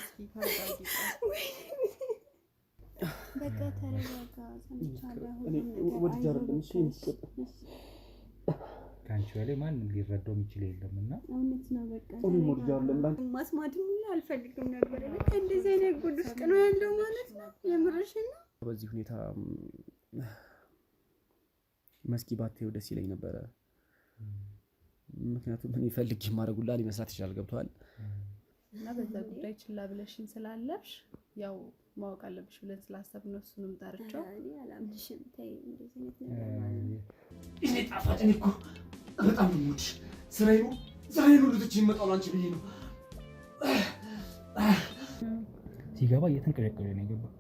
እስኪ ታውቃለህ በቃ ተረጋጋ ሰምቻለሁ ወደ ጀርመንሽ ካንቺ በላይ ማንም ሊረዳው የሚችል የለምና እውነት ነው በቃ ወደ ጀርመን ማስማድም አልፈልግም ነበር በቃ እንደዚህ አይነት ጉድ ውስጥ ነው ያለው ማለት ነው የምርሽ ነው በዚህ ሁኔታ መስኪ ባትሄው ደስ ይለኝ ነበር ምክንያቱም ምን ይፈልግ ማረጉላ ሊመስላት ይችላል ገብቷል እና በዛ ጉዳይ ችላ ብለሽን ስላለሽ ያው ማወቅ አለብሽ ብለን ስላሰብን ነው እሱንም ጣርቻው እኔ አላምንሽም ተይ እንደዚህ አይነት ነገር ማለት እኔ ጣፋጭ እኮ በጣም ሙች ስራዬ ነው ልትች ይመጣው አንቺ ብዬ ነው ሲገባ እየተንቀለቀለ ነው የገባው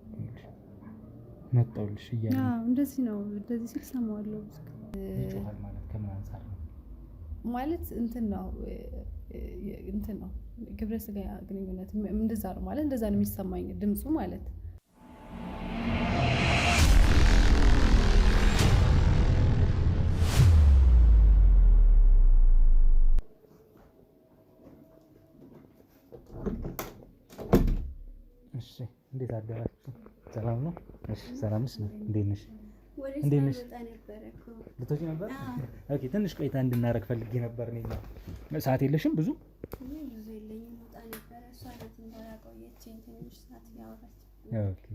መጣውልሽ እያለ እንደዚህ ነው እንደዚህ ሲል ሰማዋለሁ ይጮሃል ማለት ከምን አንፃር ነው ማለት እንትን ነው ግብረ ስጋ ግንኙነት እንደዛ ነው ማለት እንደዛ ነው የሚሰማኝ ድምጹ ማለት እሺ እንዴት አደራችሁ ሰላም ነው እሺ ሰላም ነሽ እንዴት ነሽ እንዴት ነሽ ተነበረኩ ልትወጪ ነበር ኦኬ ትንሽ ቆይታ እንድናረግ ፈልጌ ነበር ሰዓት የለሽም ብዙ የለኝም ወጣ ነበር እሷ ናት እንዳላቆየችኝ ትንሽ ሰዓት ያወራች ኦኬ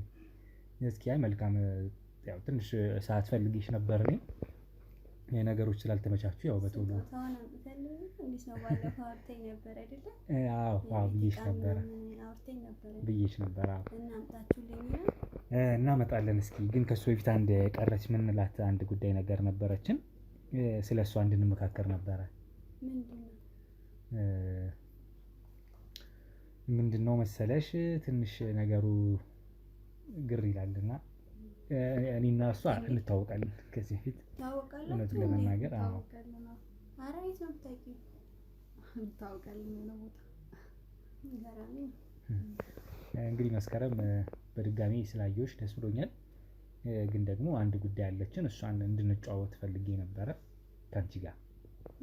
እስኪ አይ መልካም ያው ትንሽ ሰዓት ፈልጌሽ ነበር የነገሮች ስላልተመቻቹ ያው በቶሎ ታውና በተለይ እንዴት ነው ባለፈው አውርተኝ ነበር አይደለ አዎ ብዬሽ ነበር እናምጣችሁልኝ እናመጣለን እስኪ ግን ከሱ በፊት አንድ ቀረች ምንላት አንድ ጉዳይ ነገር ነበረችን ስለሷ እንድንመካከር ነበር ምንድነው መሰለሽ ትንሽ ነገሩ ግር ይላልና እኔና እሷ እንታወቃለን ከዚህ በፊት ታወቃላችሁ ለመናገር አራይት ነው ታውቂው ታውቃለህ ነው ቦታ ገራሚ እንግዲህ መስከረም በድጋሚ ስላየሁሽ ደስ ብሎኛል ግን ደግሞ አንድ ጉዳይ አለችን እሷን እንድንጫወት ፈልጌ ነበር ካንቺ ጋር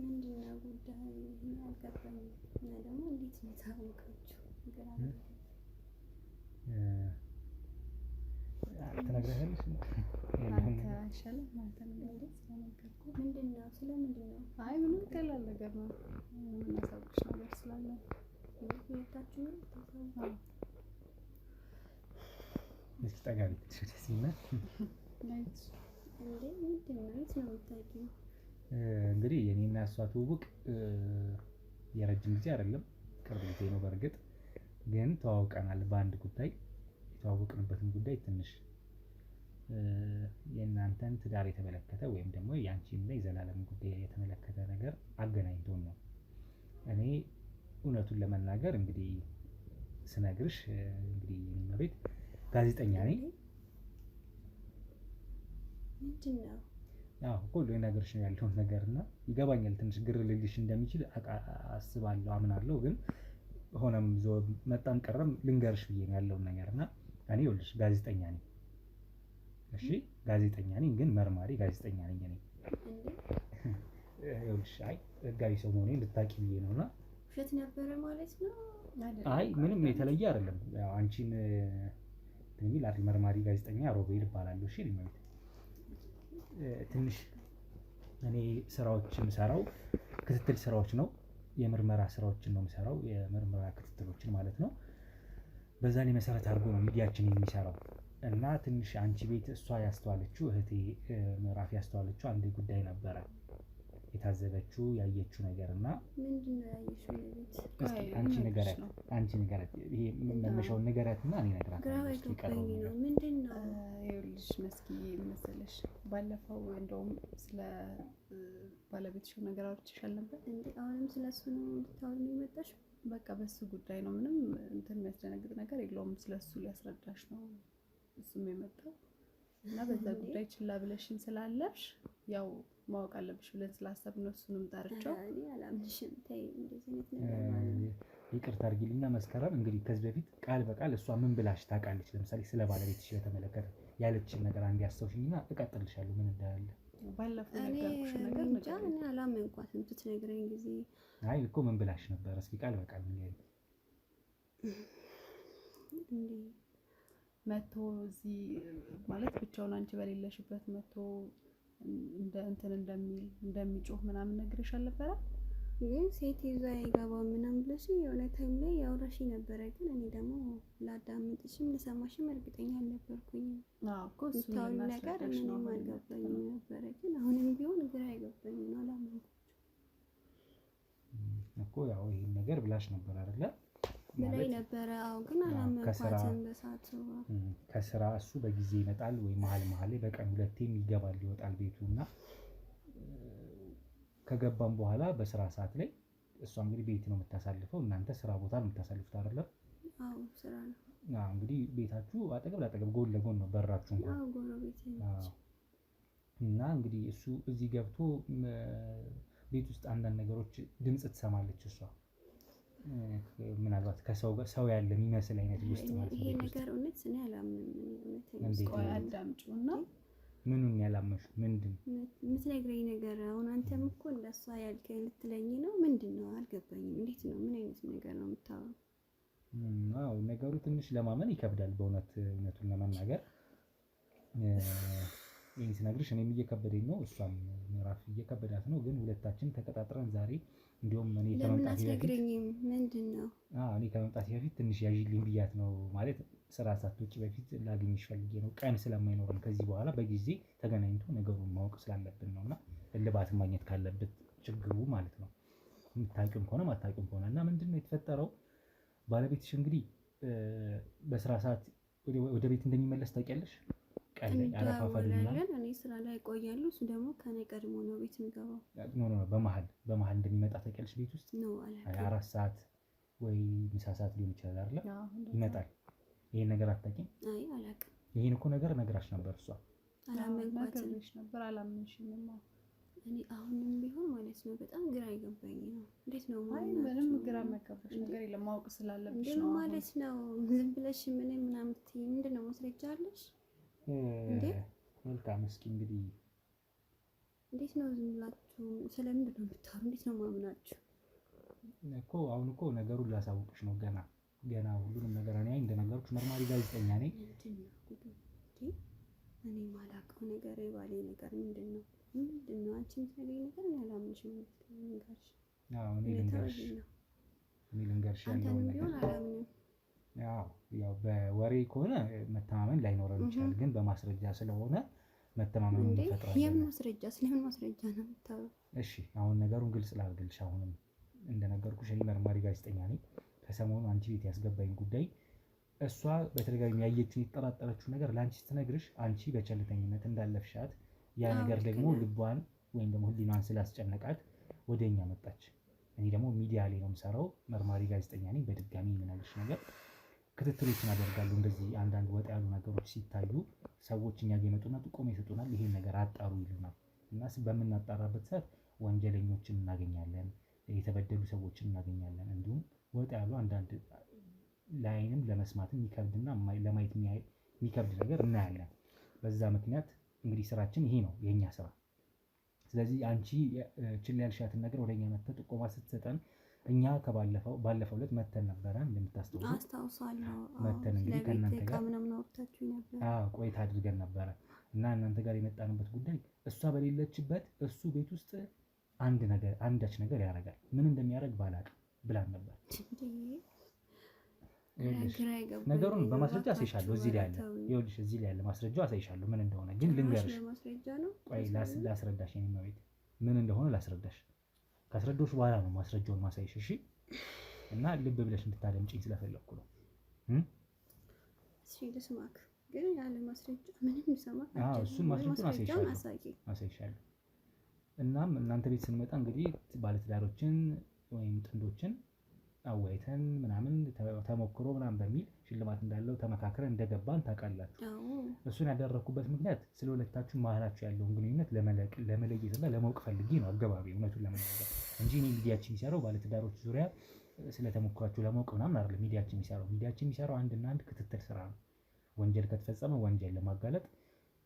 ምንድነው ጉዳይ አልገባኝም እና ደግሞ እንዴት ነው ታወቃችሁ ገራሚ ተነግረህልሽ አንተ አይሻልም አንተ ነገር ስለነገርኩ ምንድነው ስለምንድነው አይ ምንም ቀላል ነገር ነው እናሳውቅሽ ነገር ስላለ ሁለታችሁ ነው እስኪ ጠጋቢ ሲና ናይት ምንድነው የምታውቂው እንግዲህ የኔና እሷ ትውውቅ የረጅም ጊዜ አይደለም ቅርብ ጊዜ ነው በርግጥ ግን ተዋውቀናል በአንድ ጉዳይ የተዋወቅንበትም ጉዳይ ትንሽ የእናንተን ትዳር የተመለከተ ወይም ደግሞ ያንቺን ላይ ዘላለም ጉዳይ የተመለከተ ነገር አገናኝቶን ነው እኔ እውነቱን ለመናገር እንግዲህ ስነግርሽ እንግዲህ የኔ ቤት ጋዜጠኛ ነኝ ምንድነው ሁሉ ነገርሽ ነው ያለው ነገርና ይገባኛል ትንሽ ግር ልልሽ እንደሚችል አስባለሁ አምናለሁ ግን ሆነም መጣም ቀረም ልንገርሽ ብዬ ነው ያለው ነገርና እኔ ይኸውልሽ ጋዜጠኛ ነኝ እሺ ጋዜጠኛ ነኝ ግን መርማሪ ጋዜጠኛ ነኝ እኔ ይኸውልሽ አይ ህጋዊ ሰው መሆኔን ልታውቂ ብዬ ነውና ውሸት ነበረ ማለት ነው አይ ምንም የተለየ አይደለም ያው አንቺን ትንሽ መርማሪ ጋዜጠኛ ሮቤል እባላለሁ እሺ ሊመት ትንሽ እኔ ስራዎችን ሰራው ክትትል ስራዎች ነው የምርመራ ስራዎችን ነው የምሰራው የምርመራ ክትትሎችን ማለት ነው በዛ ላይ መሰረት አድርጎ ነው ሚዲያችን የሚሰራው እና ትንሽ አንቺ ቤት እሷ ያስተዋለችው እህቴ ምዕራፍ ያስተዋለችው አንድ ጉዳይ ነበረ የታዘበችው ያየችው ነገርና ምንድነው ያየሽው ቤት አንቺ ንገረት ይሄ መነሻውን ንገረትና እኔ እነግራታለሁ ይቀርበኝ ነው ምንድነው ይኸውልሽ መስኪዬ መሰለሽ ባለፈው እንደውም ስለ ባለቤትሽ ነገር አውርቼሻል ነበር እንዴ አሁንም ስለሱ ነው ልታወሪ ነው የመጣሽው በቃ በሱ ጉዳይ ነው ምንም እንትን የሚያስደነግጥ ነገር የለውም ስለሱ ሊያስረዳሽ ነው እሱም የመጣው እና በዛ ጉዳይ ችላ ብለሽን ስላለሽ ያው ማወቅ አለብሽ ብለን ስላሰብን ነው እሱንም ጣርቻው እኔ አላምንሽም ተይ እንደዚህ አይነት ነገር ማለት ይቅርታ አድርጊልኝና መስከረም እንግዲህ ከዚህ በፊት ቃል በቃል እሷ ምን ብላሽ ታውቃለች ለምሳሌ ስለ ባለቤትሽ በተመለከተ ያለችን ነገር አንድ ያስተውሽኝና እቀጥልሻለሁ ምን እንዳለ ባለፈው ነገርኩሽ ነገር ነገር እኔ አላመንኳትም ትትነግረኝ ጊዜ አይ እኮ ምን ብላሽ ነበር እስኪ ቃል በቃል ንገሪኝ መቶ እዚህ ማለት ብቻውን አንቺ በሌለሽበት መቶ እንደ እንትን እንደሚጮህ ምናምን ነግሬሽ አልነበረ? ግን ሴት ይዞ አይገባም ምናምን ብለሽ የሆነ ታይም ላይ ያወራሽ ነበረ። ግን እኔ ደግሞ ላዳምጥሽም ልሰማሽም እርግጠኛ አልነበርኩኝም። እኮ እሱ ነገር ምንም አልገባኝም ነበረ። ግን አሁንም ቢሆን ግራ አይገባኝም ነው አላመንኩም እኮ ያው ይሄን ነገር ብላሽ ነበር አይደለ? ብላኝ ነበረ። አዎ ግን አላመንኳትም በሰዓቱ። ከስራ እሱ በጊዜ ይመጣል ወይ መሀል ላይ በቀን 2ቴም ይገባል ይወጣል ቤቱ እና ከገባም በኋላ በስራ ሰዓት ላይ እሷ እንግዲህ ቤት ነው የምታሳልፈው፣ እናንተ ስራ ቦታ ነው የምታሳልፉት አይደለ? አዎ ስራ ነው። እንግዲህ ቤታችሁ አጠገብ ላጠገብ ጎን ለጎን ነው በራችሁ እንኳን። አዎ ጎረቤት ነች። እና እንግዲህ እሱ እዚህ ገብቶ ቤት ውስጥ አንዳንድ ነገሮች ድምጽ ትሰማለች እሷ ምናልባት ሰው ያለ የሚመስል አይነት ውስጥ ማለት ነው። ይሄ ነገር እውነት እኔ አላምንም። ቆይ አዳምጪውና ምኑን ያላመሹ ምንድን የምትነግረኝ ነገር? አሁን አንተም እኮ እንደሷ ያልከኝ ልትለኝ ነው? ምንድን ነው አልገባኝም። እንዴት ነው? ምን አይነት ነገር ነው የምታወራው? አዎ ነገሩ ትንሽ ለማመን ይከብዳል እውነቱን ለመናገር። ይህን ስነግርሽ እኔም እየከበደኝ ነው፣ እሷም ምዕራፍ እየከበዳት ነው። ግን ሁለታችን ተቀጣጥረን ዛሬ እንዲሁም እኔ ከመምጣቴ በፊት ትንሽ ያዥልኝ ብያት ነው ማለት ስራ ሳትወጪ በፊት ላገኝሽ ፈልጌ ነው። ቀን ስለማይኖርም ከዚህ በኋላ በጊዜ ተገናኝቶ ነገሩን ማወቅ ስላለብን ነው እና እልባትን ማግኘት ካለበት ችግሩ ማለት ነው። የምታውቂውም ከሆነ ማታውቂውም ከሆነ እና ምንድን ነው የተፈጠረው? ባለቤትሽ እንግዲህ በስራ ሰዓት ወደ ቤት እንደሚመለስ ታውቂያለሽ። ቀን ላይ አረፋፋልና እኔ ስራ ላይ ቆያለሁ፣ እሱ ደግሞ ከኔ ቀድሞ ነው ቤት የሚገባው። በመሀል እንደሚመጣ ታውቂያለሽ። ቤት ውስጥ ነው 4 ሰዓት ወይ ምሳ ሰዓት ሊሆን ይችላል አይደል? ይመጣል። ይሄን ነገር አታውቂም? አይ አላውቅም። ይሄን እኮ ነገር ነግራሽ ነበር እሷ። አላመንሽም። እኔ አሁንም ቢሆን ማለት ነው በጣም ግራ ይገባኝ ነው። እንዴት ነው ማለት ምንም ግራ መከበሽ ነገር የለም፣ ማወቅ ስላለብሽ ነው ማለት ነው። ዝም ብለሽ ምናምን ትይ ምንድን ነው ማስረጃ አለሽ እንዴ? መልካም እስኪ እንግዲህ እንዴት ነው ዝም ብላችሁ ስለምንድን ነው የምታወሩ? እንዴት ነው ማምናችሁ እኮ? አሁን እኮ ነገሩን ላሳውቅሽ ነው ገና ሁሉንም ነገር እኔ እንደነገርኩሽ መርማሪ ጋዜጠኛ ነኝ። እኔ ማላውቀው ነገር የባሌ ነገር ምንድን ነው አንቺ የምትነግሪኝ ነገር ያላምንሽም ልንገርሽ። እኔ ልንገርሽ ያለውን ነገር አላምንም። ያው በወሬ ከሆነ መተማመን ላይኖረን ይችላል፣ ግን በማስረጃ ስለሆነ መተማመን እንፈጥራለን። የምን ማስረጃ? ስለምን ማስረጃ ነው የምታወራው? እሺ አሁን ነገሩን ግልጽ ላድርግልሽ። አሁንም እንደነገርኩሽ እኔ መርማሪ ጋዜጠኛ ነኝ። ከሰሞኑ አንቺ ቤት ያስገባኝ ጉዳይ እሷ በተደጋጋሚ ያየችው የተጠራጠረችው ነገር ለአንቺ ስትነግርሽ አንቺ በቸልተኝነት እንዳለፍሻት ያ ነገር ደግሞ ልቧን ወይም ደግሞ ሕሊናዋን ስላስጨነቃት ወደ እኛ መጣች። እኔ ደግሞ ሚዲያ ላይ ነው የምሰራው፣ መርማሪ ጋዜጠኛ ነኝ። በድጋሚ የምነግርሽ ነገር ክትትሎችን አደርጋለሁ። እንደዚህ አንዳንድ ወጣ ያሉ ነገሮች ሲታዩ ሰዎች እኛ ጋር ይመጡና ጥቆማ ይሰጡናል። ይሄን ነገር አጣሩ ይሉናል እና በምናጣራበት ሰዓት ወንጀለኞችን እናገኛለን፣ የተበደሉ ሰዎችን እናገኛለን። እንዲሁም ወጣ ያሉ አንዳንድ ለዓይንም ለመስማትም የሚከብድና ለማየት የሚከብድ ነገር እናያለን። በዛ ምክንያት እንግዲህ ስራችን ይሄ ነው የኛ ስራ። ስለዚህ አንቺ ችላ ያልሻትን ነገር ወደኛ መተህ ጥቆማ ስትሰጠን እኛ ባለፈው ዕለት መተን ነበረ እንደምታስታውሱ። አስታውሳለሁ። መተን እንግዲህ ከእናንተ ጋር ቆይታ አድርገን ነበረ እና እናንተ ጋር የመጣንበት ጉዳይ እሷ በሌለችበት እሱ ቤት ውስጥ አንዳች ነገር ያደርጋል። ምን እንደሚያደርግ ባላውቅም ብላን ነበር። ነገሩን በማስረጃ አሳይሻለሁ። እዚህ ላይ ያለ ማስረጃው አሳይሻለሁ ምን እንደሆነ። ግን ልንገርሽ፣ ቆይ ላስረዳሽ። የኔ ቤት ምን እንደሆነ ላስረዳሽ። ካስረዳሁሽ በኋላ ነው ማስረጃውን ማሳይሽ። እሺ? እና ልብ ብለሽ እንድታደምጪኝ ስለፈለኩ ነው። እሺ ልስማክ። ግን ያለ ማስረጃ ምንም ልሰማክ እሱን ማስረጃውን አሳይሻለሁ። እናም እናንተ ቤት ስንመጣ እንግዲህ ባለትዳሮችን ወይም ጥንዶችን አወያይተን ምናምን ተሞክሮ ምናምን በሚል ሽልማት እንዳለው ተመካክረን እንደገባን ታውቃላችሁ። እሱን ያደረኩበት ምክንያት ስለ ሁለታችሁ መሀላችሁ ያለውን ግንኙነት ለመለየትና ለማወቅ ፈልጌ ነው አገባቢ እውነቱን ለመናገር እንጂ እኔ ሚዲያችን የሚሰራው ባለትዳሮች ዙሪያ ስለተሞክሯችሁ ለማወቅ ምናምን አይደለም። ሚዲያችን የሚሰራው አንድና አንድ ክትትል ስራ ነው። ወንጀል ከተፈጸመ ወንጀል ለማጋለጥ፣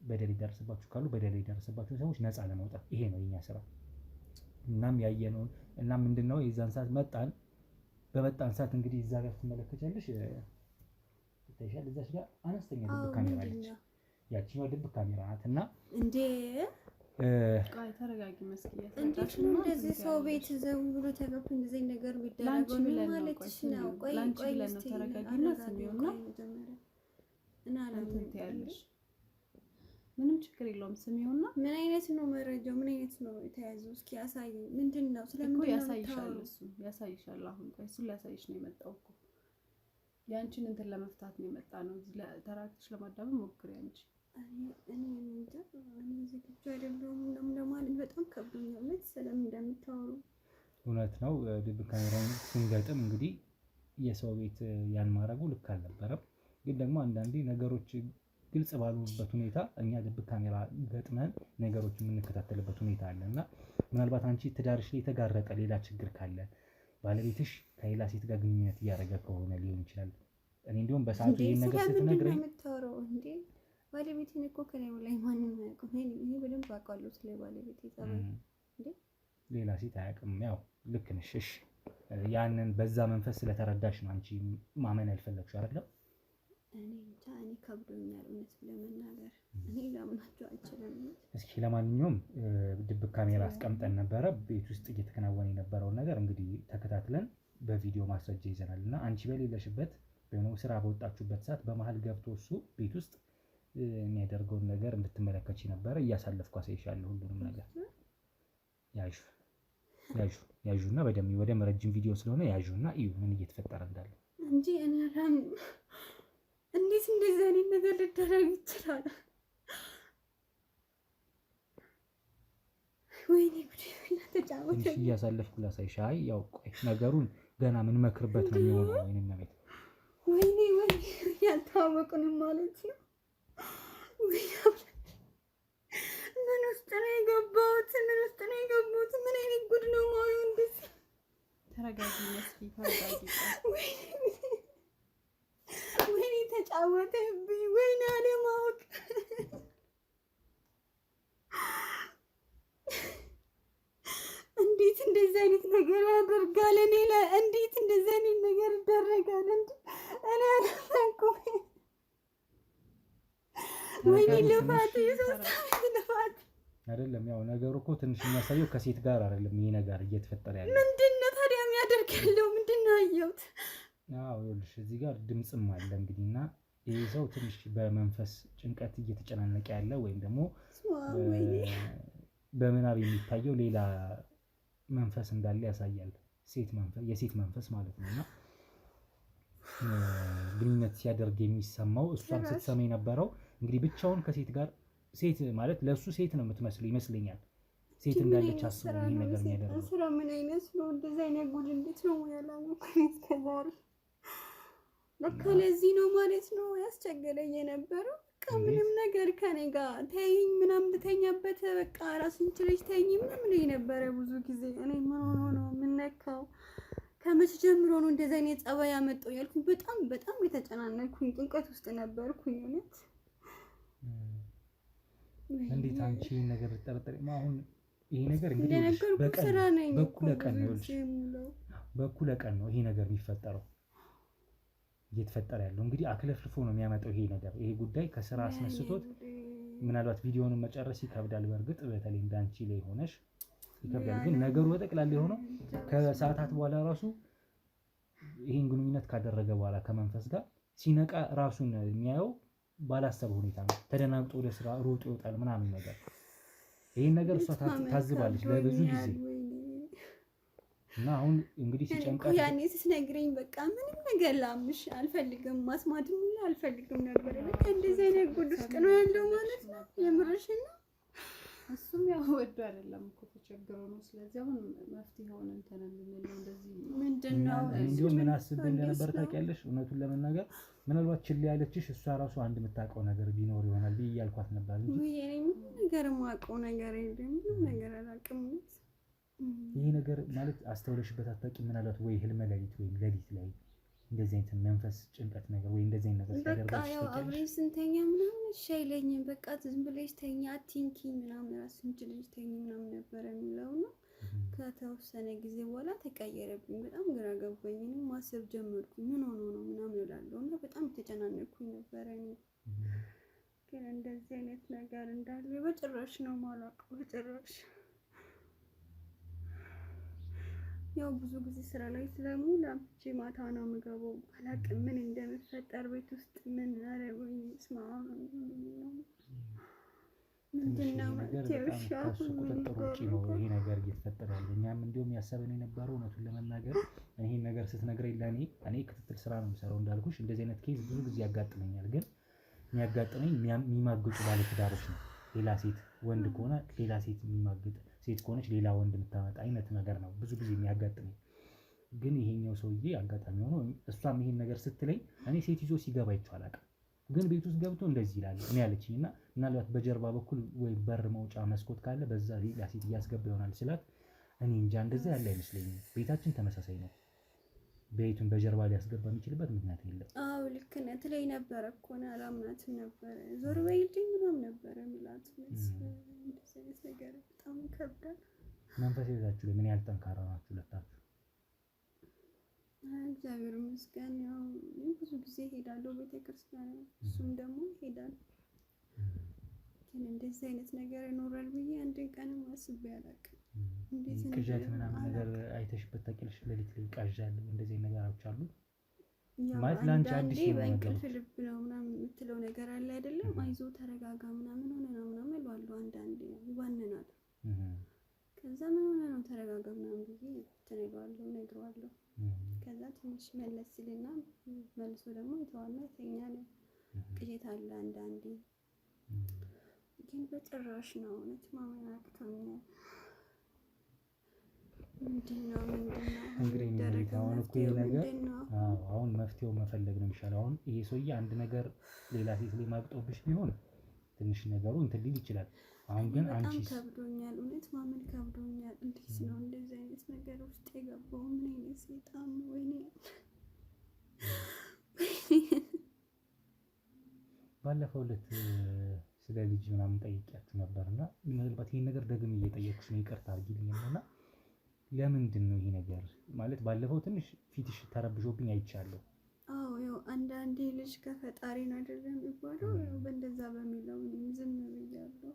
በደል የደረሰባችሁ ካሉ በደል የደረሰባችሁ ሰዎች ነፃ ለማውጣት፣ ይሄ ነው የኛ ስራ። እናም ያየነውን እና ምንድነው የዛን ሰዓት በመጣን ሰዓት እንግዲህ እዛ ጋር ትመለከቻለሽ ይታይሻል። እዛች ጋር አነስተኛ ድብቅ ካሜራ አለች። ያቺኛው ድብቅ ካሜራ ናት እና እንዴ ቆይ ተረጋጊ መስኪ። እንዴት ነው እንደዚህ ሰው ቤት ዘው ብሎ ተገብቶ እንደዚህ ነገር ቢደረገው ማለትሽ ነው? ቆይ ቆይ ተረጋጊና ስሚውና እና ለምን ያለሽ ምንም ችግር የለውም። ስሚውና ምን አይነት ነው መረጃው? ምን አይነት ነው የተያዘው? እስኪ ያሳየኝ። ምንድነው? ስለምን ነው ያሳይሻል? እሱ ያሳይሻል። አሁን ቆይ እሱ ሊያሳይሽ ነው የመጣው እኮ ያንቺን እንትን ለመፍታት ነው የመጣ ነው። ተራክሽ ለማዳመጥ ሞክሪ አንቺ። እኔ እንጃ እኔ ዝግጁ አይደለሁም ለማለት በጣም ከብዶኛል። ስለምን እንደምታወሩ እውነት ነው። ድብቅ ካሜራውን ስንገጥም እንግዲህ የሰው ቤት ያን ማድረጉ ልክ አልነበረም። ግን ደግሞ አንዳንዴ ነገሮች ግልጽ ባሉበት ሁኔታ እኛ ድብቅ ካሜራ ገጥመን ነገሮችን የምንከታተልበት ሁኔታ አለ እና ምናልባት አንቺ ትዳርሽ ላይ የተጋረጠ ሌላ ችግር ካለ ባለቤትሽ ከሌላ ሴት ጋር ግንኙነት እያደረገ ከሆነ ሊሆን ይችላል። እኔ እንዲሁም በሰዓቱ ይሄን ነገር ስትነግረኝ እንዴ ባለቤቴን እኮ ከኔ ላይ ማንም አያውቅም። እኔ በደንብ አውቃለሁ ስለ ባለቤቴ ጸባይ። እንዴ ሌላ ሴት አያውቅም። ያው ልክ ነሽ። እሺ ያንን በዛ መንፈስ ስለተረዳሽ ነው አንቺ ማመን ያልፈለግሽው አይደለም? እኔ እንጃ እኔ ከብዶኛል እውነት ለመናገር እኔ ላምናቸው አልችልም። እስኪ ለማንኛውም ድብቅ ካሜራ አስቀምጠን ነበረ ቤት ውስጥ እየተከናወነ የነበረውን ነገር እንግዲህ ተከታትለን በቪዲዮ ማስረጃ ይዘናል እና አንቺ በሌለሽበት ወይም ስራ በወጣችሁበት ሰዓት በመሀል ገብቶ እሱ ቤት ውስጥ የሚያደርገውን ነገር እንድትመለከች ነበረ። እያሳለፍኩ አሳይሻለሁ ሁሉንም ነገር። ያዡና በደም ወደ ረጅም ቪዲዮ ስለሆነ ያዡና እዩ ምን እየተፈጠረ እንዳለ እንጂ እኔ እንዴት እንደዚህ አይነት ነገር ሊደረግ ይችላል? ወይኔ ጉዴ ተጫወተ። ትንሽ እያሳለፍኩ ላሳይሽ። አይ ያው ቆይ ነገሩን ገና ምን መክርበት ነው የሚሆነው። ወይኔ ቤት ወይኔ ያልታወቁንም ማለት ነው። ምን ውስጥ ነው የገባሁት? ምን አይነት ጉድ ነው ማየው? እንደዚህ ተረጋጊ መስኪ ተረጋጊ። ወይኔ ተጫወተብኝ። ወይኔ አለማወቅ። እንዴት እንደዚህ አይነት ነገር ያደርጋል? እኔ ላይ እንዴት እንደዚህ አይነት ነገር ይደረጋል? እንዴ እኔ አላውቅም። ወይኔ ልፋት አይደለም። ያው ነገሩ እኮ ትንሽ የሚያሳየው ከሴት ጋር አይደለም። ይሄ ነገር እየተፈጠረ ያለው ምንድነው ታዲያ? የሚያደርጋለው ምንድነው? አየሁት። አዎ ይኸውልሽ እዚህ ጋር ድምጽም አለ እንግዲህና ይሄ ሰው ትንሽ በመንፈስ ጭንቀት እየተጨናነቀ ያለ ወይም ደግሞ በምናብ የሚታየው ሌላ መንፈስ እንዳለ ያሳያል። የሴት መንፈስ ማለት ነውና ግንኙነት ሲያደርግ የሚሰማው እሷም ስትሰማ የነበረው እንግዲህ ብቻውን ከሴት ጋር ሴት ማለት ለሱ ሴት ነው የምትመስለው ይመስለኛል። ሴት እንዳለች አስቦ ይሄን ነገር የሚያደርገው ስራ ምን አይነት ነው? እንደዚህ አይነት ጉድ እንዴት ነው ያላወቅኩኝ እስከዛሬ። ለካ ለዚህ ነው ማለት ነው ያስቸገረኝ የነበረው። ከምንም ነገር ከኔ ጋር ተይኝ ምናምን ልተኛበት በቃ ራስን ችለሽ ተይኝ ምናምን የነበረ ብዙ ጊዜ እኔ ምን ሆኖ ነው የምነካው? ከመቼ ጀምሮ ነው እንደዚህ አይነት ጸባይ ያመጣው ያልኩኝ። በጣም የተጨናነኩኝ ጭንቀት ውስጥ ነበርኩኝ እውነት። እንዴት አንቺ ይሄን ነገር ልጠረጠሪ? አሁን ይሄ ነገር እንግዲህ በኩለ ቀን ነው ይሄ ነገር የሚፈጠረው እየተፈጠረ ያለው እንግዲህ አክለፍልፎ ነው የሚያመጣው ይሄ ነገር። ይሄ ጉዳይ ከስራ አስነስቶት ምናልባት ቪዲዮውን መጨረስ ይከብዳል። በእርግጥ በተለይ እንዳንቺ ላይ ሆነሽ ይከብዳል። ግን ነገሩ በጠቅላላ የሆነው ከሰዓታት በኋላ ራሱ ይሄን ግንኙነት ካደረገ በኋላ ከመንፈስ ጋር ሲነቃ ራሱን የሚያየው ባላሰበ ሁኔታ ነው። ተደናግጦ ወደ ስራ ሮጦ ይወጣል ምናምን ነገር። ይሄን ነገር እሷ ታዝባለች ለብዙ ጊዜ እና አሁን እንግዲህ ሲጨንቃት ያኔ ስትነግረኝ በቃ ምንም ነገር ላምሽ አልፈልግም፣ ማስማትም አልፈልግም ነበር። በቃ እንደዚህ አይነት ጉድ ውስጥ ነው ያለው ማለት ነው። የምርሽን ነው? እሱም ያው ወዶ አይደለም እኮ ተቸግሮ ነው። ስለዚህ አሁን መፍትሄውን እንትን እንድንለው እንደዚህ ምንድነው እንዲሁ ምን አስቤ እንደነበር ታውቂያለሽ? እውነቱን ለመናገር ምናልባት ችላ ያለችሽ እሷ ራሱ አንድ የምታውቀው ነገር ቢኖር ይሆናል ብዬ እያልኳት ነበር እንጂ ምንም ነገር የማውቀው ነገር የለም። ምንም ነገር አላውቅም። ይሄ ነገር ማለት አስተውለሽበት አታውቂም? ምናልባት ወይ ህልመ ሌሊት ወይም ሌሊት ላይ እንደዚህ አይነት መንፈስ ጭንቀት ነገር ወይ እንደዚህ አይነት ነገር ሲያደርጋችሁ በቃ ያው አብረን ስንተኛ ምናምን እሺ አይለኝም። በቃ ዝም ብለሽ ተኛ አትንኪ ምናምን ራስሽን ችለሽ ተኛ ምናምን ነበር የሚለው ነው። ከተወሰነ ጊዜ በኋላ ተቀየረብኝ። በጣም ግራ ገባኝ። እኔ ማሰብ ጀመርኩኝ ምን ሆኖ ነው ምናምን እላለሁ እና በጣም ተጨናነኩኝ ነበረ። እኔ ግን እንደዚህ አይነት ነገር እንዳለ በጭራሽ ነው የማላውቀው። በጭራሽ ያው ብዙ ጊዜ ስራ ላይ ስለምውል አምቼ ማታ ነው የምገባው። አላውቅም ምን እንደምፈጠር ቤት ውስጥ ምን አረጉኝ ስማ ምንድነው ከሱ ቁጥጥር ውጭ ነው ይሄ ነገር እየተፈጠረ ያለው። እኛም እንዲሁም ያሰብን የነበረው እውነቱን ለመናገር ይሄን ነገር ስትነግረኝ እኔ ክትትል ስራ ነው የምሰራው እንዳልኩሽ፣ እንደዚህ አይነት ኬዝ ብዙ ጊዜ ያጋጥመኛል። ግን የሚያጋጥመኝ የሚማግጡ ባለትዳሮች ነው። ሌላ ሴት ወንድ ከሆነ ሌላ ሴት የሚማግጥ፣ ሴት ከሆነች ሌላ ወንድ የምታመጣ አይነት ነገር ነው ብዙ ጊዜ የሚያጋጥመኝ። ግን ይሄኛው ሰውዬ አጋጣሚ ሆኖ እሷም ይሄን ነገር ስትለኝ እኔ ሴት ይዞ ሲገባ አይቼው አላውቅም። ግን ቤት ውስጥ ገብቶ እንደዚህ ይላል እኔ ያለችኝ እና ምናልባት በጀርባ በኩል ወይ በር መውጫ መስኮት ካለ በዛ ሌላ ሴት እያስገባ ይሆናል ስላት እኔ እንጃ እንደዛ ያለ አይመስለኝም። ቤታችን ተመሳሳይ ነው። ቤቱን በጀርባ ሊያስገባ የሚችልበት ምክንያት የለም። አዎ ልክ ነህ ትለኝ ነበረ እኮ ነው። አላምናትም ነበረ። ዞር በይልኝ ምናምን ነበረ የሚላት። እንደዚህ አይነት ነገር በጣም ይከብዳል። መንፈሳዊ ቤታችሁ ላይ ምን ያህል ጠንካራ ናችሁ ሁለታችሁ? እግዚአብሔር ይመስገን። ያው ብዙ ጊዜ ሄዳለሁ ቤተክርስቲያን፣ እሱም ደግሞ ይሄዳል። ግን እንደዚህ አይነት ነገር ይኖራል ብዬ አንድን ቀንም አስቤ አላውቅም። ቅዠት ምናምን ነገር አይተሽበት ታውቂያለሽ? ሌሊት ላይ ይቃዣል እንደዚህ ነገሮች አሉ ማለት ለአንቺ አዲስ ነው ነገር በእንቅልፍ ልብ ነው ምናምን የምትለው ነገር አለ አይደለም? አይዞ ተረጋጋ ምናምን ሆነ ነው ምናምን እለዋለሁ። አንዳንዴ ይባንናል። ከዛ ምን ሆነ ነው ተረጋጋ ምናምን ብዬ ተነግሯለሁ ነግሯለሁ። ከዛ ትንሽ መለስ ሲልና መልሶ ደግሞ የተዋና ይተኛል። ቅዠት አለ አንዳንዴ። ግን በጭራሽ ነው እውነት ማመን አቅቶኛል። ምንድነው እንግዲህ አሁን እኮ ይሄ ነገር አሁን መፍትሄው መፈለግ ነው የሚሻለው። አሁን ይሄ ሰውዬ አንድ ነገር ሌላ ሴት ላይ ማግጦብሽ ቢሆን ትንሽ ነገሩ እንትን ሊል ይችላል። አሁን ግን አንቺ በጣም ከብዶኛል፣ እውነት ማመን ከብዶኛል። እንዴት ነው እንደዚህ አይነት ነገር ውስጥ የገባው? ምን አይነት ሰይጣን ነው? ወይኔ ባለፈው ዕለት ስለ ልጅ ምናምን ጠይቂያችሁ ነበርና ምናልባት ይሄን ነገር ደግሜ እየጠየቅኩሽ ነው፣ ይቅርታ አድርጊልኝና ለምንድን ነው ይሄ ነገር ማለት ባለፈው ትንሽ ፊትሽ ተረብሾብኝ አይቻለሁ። አዎ ያው አንዳንዴ ልጅ ከፈጣሪ ነው አይደለም የሚባለው። ያው በእንደዛ በሚለው ዝም ብያለሁ።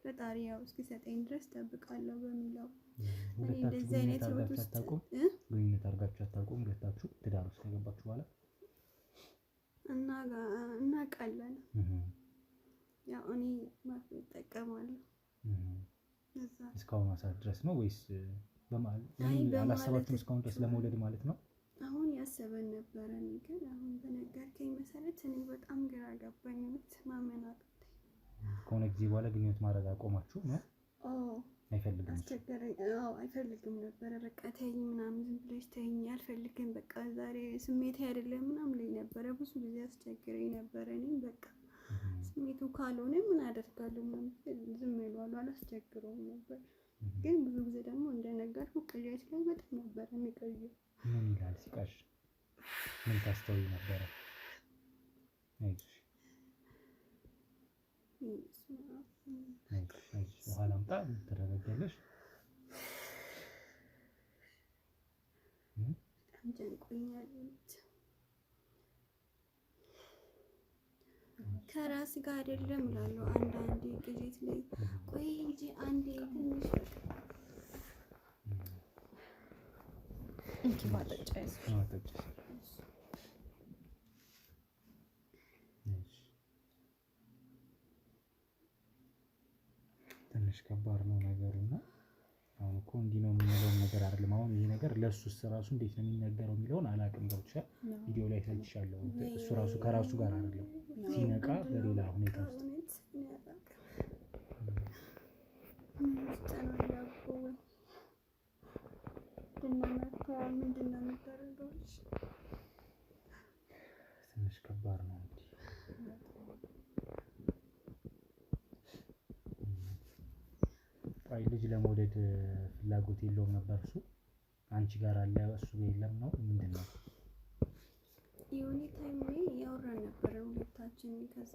ፈጣሪ ያው እስኪሰጠኝ ድረስ ጠብቃለሁ በሚለው እኔ እንደዚህ አይነት ህይወት ውስጥ ግንኙነት አድርጋችሁ አታውቁም? ሁለታችሁ ትዳር ውስጥ ከገባችሁ በኋላ እናውቃለን። ያው እኔ ማፍ እጠቀማለሁ። እስካሁን ሰዓት ድረስ ነው ወይስ በመሀል አላሰባችሁም? እስካሁን ድረስ ለመውለድ ማለት ነው? አሁን ያሰበን ነበረ። ግን አሁን በነገርከኝ መሰረት እኔ በጣም ግራ ገባኝ። ማመን አቅቶኝ ከሆነ ጊዜ በኋላ ግንኙነት ማድረግ አቆማችሁ ነው? አይፈልግም አስቸገረኝ። አይፈልግም ነበረ። በቃ ተይኝ ምናምን ዝም ብለሽ ተይኝ፣ አልፈልግም በቃ ዛሬ ስሜቴ አይደለም ምናምን ላይ ነበረ። ብዙ ጊዜ አስቸግረኝ ነበረ። እኔም በቃ ስሜቱ ካልሆነ ምን አደርጋለሁ ምናምን ዝም ይሏል፣ አላስቸግረውም ነበር። ግን ብዙ ጊዜ ደግሞ እንደነገርኩ ቅዠት ላይ በጣም ነበረ የሚቆየው። ምን ይላል ሲቃሽ? ምን ታስተውይ ነበረ? አይዞሽ ውሃ ላምጣ ትረጋጊያለሽ? በጣም ጨንቆኛል። ከራስ ጋር አይደለም እላለሁ አንዳንዴ ቅዠት ላይ ቆይ እንጂ አንዴ ትንሽ እንኪ ማጠጫ ትንሽ ከባድ ነው ነገሩና አሁን እኮ እንዲህ ነው የምንለው ነገር አይደለም። አሁን ይሄ ነገር ለሱስ ራሱ እንዴት ነው የሚነገረው የሚለውን አላውቅም። ገብቶሻል? ቪዲዮ ላይ ሰልችሻለሁ። እሱ ራሱ ከራሱ ጋር አይደለም ሲነቃ በሌላ ሁኔታ ውስጥ ትንሽ ከባድ ነው። አይ ልጅ ለመውለድ ፍላጎት የለውም ነበር እሱ። አንቺ ጋር አለ እሱ ጋር የለም ነው ምንድን ነው? የሆነ ታይም ላይ ያወራን ነበረ ሁለታችን። ከዛ